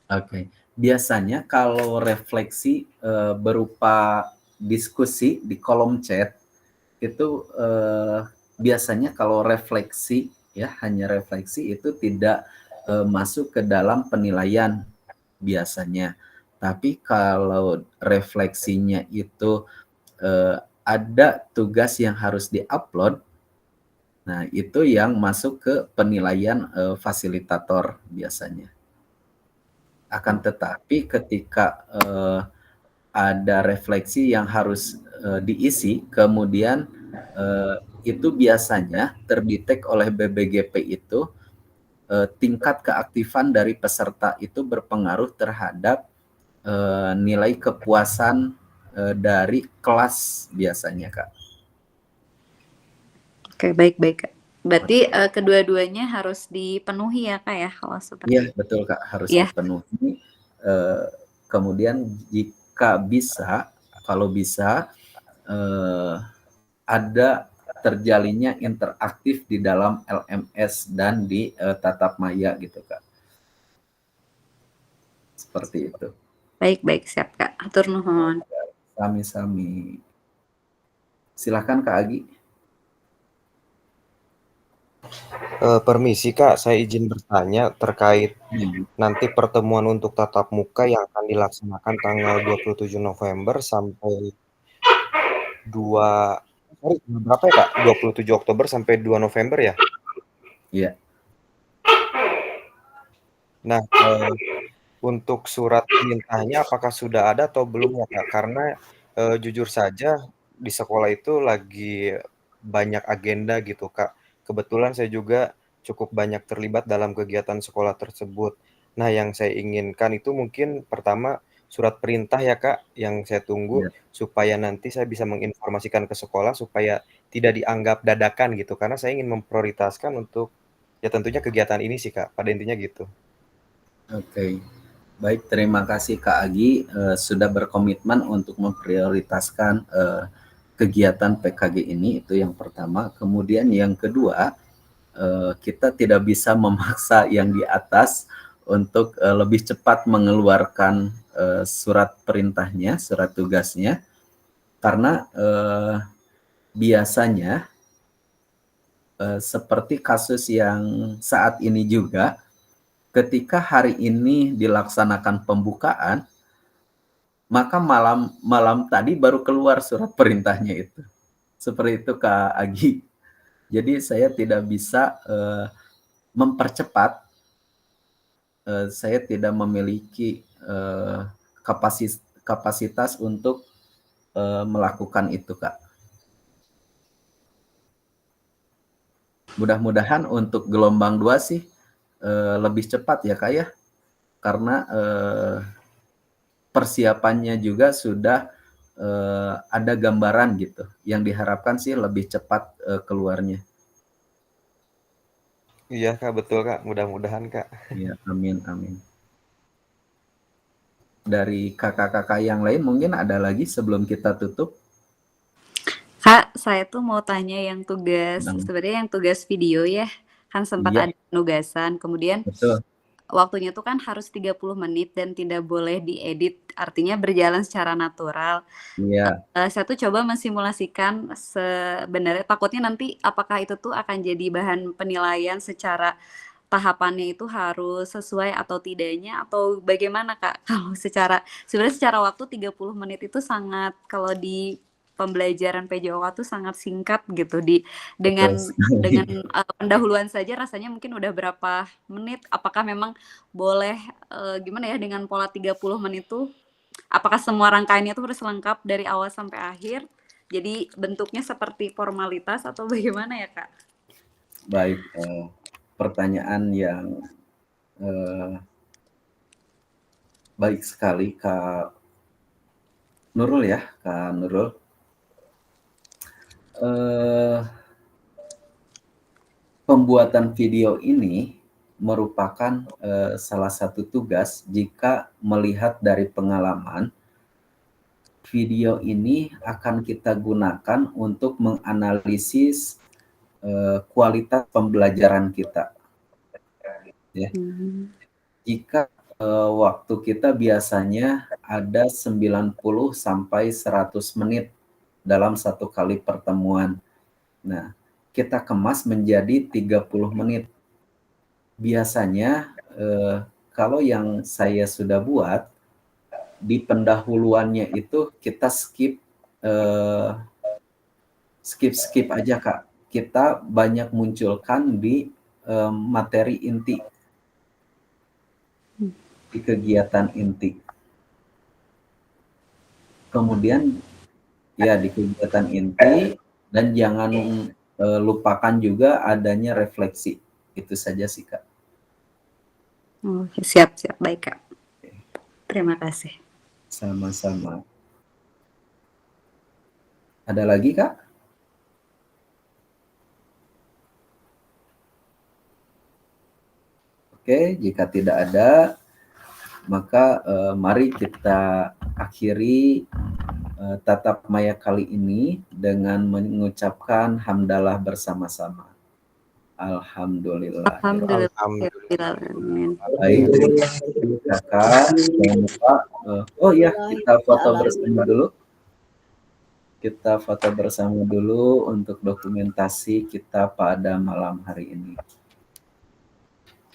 Oke. Biasanya kalau refleksi berupa diskusi di kolom chat itu biasanya kalau refleksi ya, hanya refleksi itu tidak masuk ke dalam penilaian biasanya. Tapi kalau refleksinya itu ada tugas yang harus diupload, nah itu yang masuk ke penilaian fasilitator biasanya. Akan tetapi ketika ada refleksi yang harus diisi, kemudian itu biasanya terdetek oleh BBGP itu tingkat keaktifan dari peserta itu berpengaruh terhadap nilai kepuasan dari kelas biasanya Kak. Oke, baik Kak. Berarti kedua-duanya harus dipenuhi ya Kak ya, kalau seperti itu. Iya betul Kak, harus dipenuhi. Kemudian jika bisa, kalau bisa ada terjalinnya interaktif di dalam LMS dan di tatap maya gitu Kak. Seperti itu. Baik siap Kak. Hatur nuhun. Sami-sami. Silakan Kak Agi. Permisi Kak, saya izin bertanya terkait Hmm. nanti pertemuan untuk tatap muka yang akan dilaksanakan tanggal 27 November sampai 2 sorry berapa ya Kak? 27 Oktober sampai 2 November ya? Iya. Nah, untuk surat perintahnya apakah sudah ada atau belum ya Kak? Karena jujur saja di sekolah itu lagi banyak agenda gitu Kak. Kebetulan saya juga cukup banyak terlibat dalam kegiatan sekolah tersebut. Nah, yang saya inginkan itu mungkin pertama surat perintah ya Kak, yang saya tunggu Iya. supaya nanti saya bisa menginformasikan ke sekolah supaya tidak dianggap dadakan gitu. Karena saya ingin memprioritaskan untuk ya tentunya kegiatan ini sih Kak, pada intinya gitu. Oke. Baik, terima kasih Kak Agi sudah berkomitmen untuk memprioritaskan kegiatan PKG ini, itu yang pertama. Kemudian yang kedua, kita tidak bisa memaksa yang di atas untuk lebih cepat mengeluarkan surat perintahnya, surat tugasnya, karena biasanya seperti kasus yang saat ini juga, ketika hari ini dilaksanakan pembukaan, maka malam tadi baru keluar surat perintahnya itu. Seperti itu Kak Agi. Jadi saya tidak bisa mempercepat, saya tidak memiliki kapasitas untuk melakukan itu Kak. Mudah-mudahan untuk gelombang 2 sih lebih cepat ya Kak ya. Karena persiapannya juga sudah ada gambaran gitu. Yang diharapkan sih lebih cepat keluarnya. Iya Kak, betul Kak. Mudah-mudahan Kak. Iya, amin, amin. Dari kakak-kakak yang lain mungkin ada lagi sebelum kita tutup? Kak, saya tuh mau tanya yang tugas, Nah, sebenarnya yang tugas video ya, kan sempat iya, ada penugasan, kemudian betul. waktunya tuh kan harus 30 menit dan tidak boleh diedit, artinya berjalan secara natural. Iya, Saya tuh coba mensimulasikan sebenarnya takutnya nanti apakah itu tuh akan jadi bahan penilaian secara tahapannya itu harus sesuai atau tidaknya atau bagaimana Kak? Kalau sebenarnya secara waktu 30 menit itu sangat kalau di pembelajaran PJOK tuh sangat singkat gitu betul dengan sekali. pendahuluan saja rasanya mungkin udah berapa menit. Apakah memang boleh gimana ya dengan pola 30 menit itu apakah semua rangkaiannya itu harus lengkap dari awal sampai akhir? Jadi bentuknya seperti formalitas atau bagaimana ya Kak? Baik, pertanyaan yang baik sekali Kak Nurul ya, Kak Nurul. Pembuatan video ini merupakan salah satu tugas jika melihat dari pengalaman. Video ini akan kita gunakan untuk menganalisis kualitas pembelajaran kita. Ya. Jika waktu kita biasanya ada 90 sampai 100 menit dalam satu kali pertemuan. Nah, kita kemas menjadi 30 menit. Biasanya kalau yang saya sudah buat, di pendahuluannya itu kita skip aja Kak. Kita banyak munculkan di materi inti, di kegiatan inti. Kemudian ya di kegiatan inti, dan jangan lupakan juga adanya refleksi. Itu saja sih Kak. Oke, siap, baik Kak. Terima kasih. Sama-sama. Ada lagi Kak? Oke, jika tidak ada, maka mari kita akhiri tatap maya kali ini dengan mengucapkan hamdalah bersama-sama. Alhamdulillah. Alhamdulillah. Baik, Kakak, jangan lupa. Oh ya, kita foto bersama dulu. Kita foto bersama dulu untuk dokumentasi kita pada malam hari ini.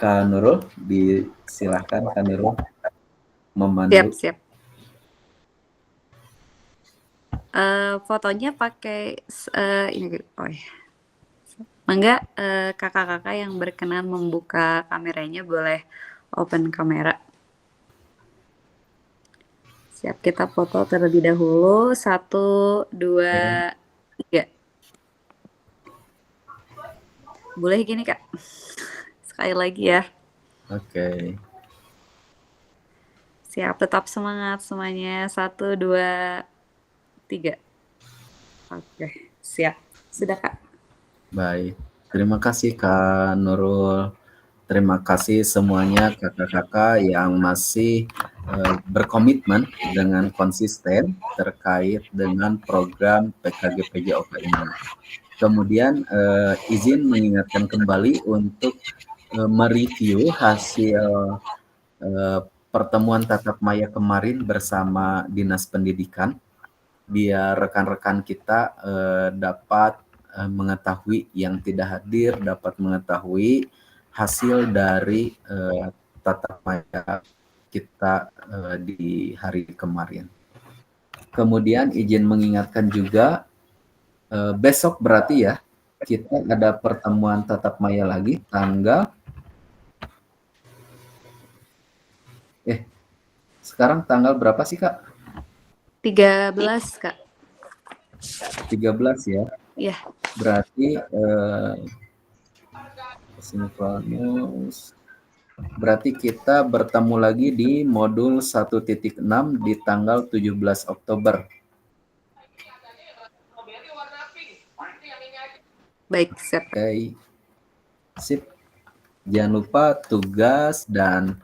Kak Nurul, disilahkan Kak Nurul memandu. Siap. Fotonya pakai ini. Oh ya. Mangga kakak-kakak yang berkenan membuka kameranya boleh open kamera. Siap, kita foto terlebih dahulu. 1, 2, 3. Boleh gini Kak? Sekali lagi ya. Oke. Siap, tetap semangat semuanya. 1, 2, 3. Oke, siap. Sudah Kak. Baik. Terima kasih Kak Nurul. Terima kasih semuanya kakak-kakak yang masih berkomitmen dengan konsisten terkait dengan program PKG PJOK ini. Kemudian izin mengingatkan kembali untuk mereview hasil pertemuan tatap maya kemarin bersama Dinas Pendidikan, biar rekan-rekan kita dapat mengetahui, yang tidak hadir dapat mengetahui hasil dari tatap maya kita di hari kemarin. Kemudian izin mengingatkan juga besok berarti ya kita ada pertemuan tatap maya lagi tanggal sekarang tanggal berapa sih Kak? 13 Kak. 13 ya? Iya. Berarti berarti kita bertemu lagi di modul 1.6 di tanggal 17 Oktober. Baik, siap. Oke. Sip. Jangan lupa tugas dan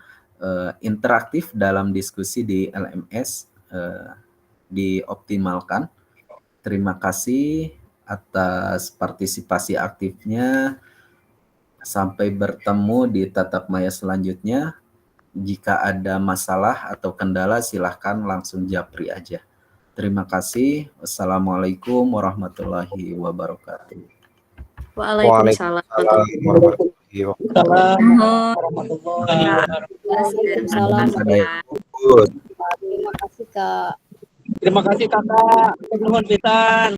interaktif dalam diskusi di LMS dioptimalkan. Terima kasih atas partisipasi aktifnya. Sampai bertemu di tatap maya selanjutnya. Jika ada masalah atau kendala silahkan langsung japri aja. Terima kasih. Wassalamualaikum warahmatullahi wabarakatuh. Waalaikumsalam warahmatullahi wabarakatuh. Terima kasih Kak. Terima kasih kakak. Nuhun pisan.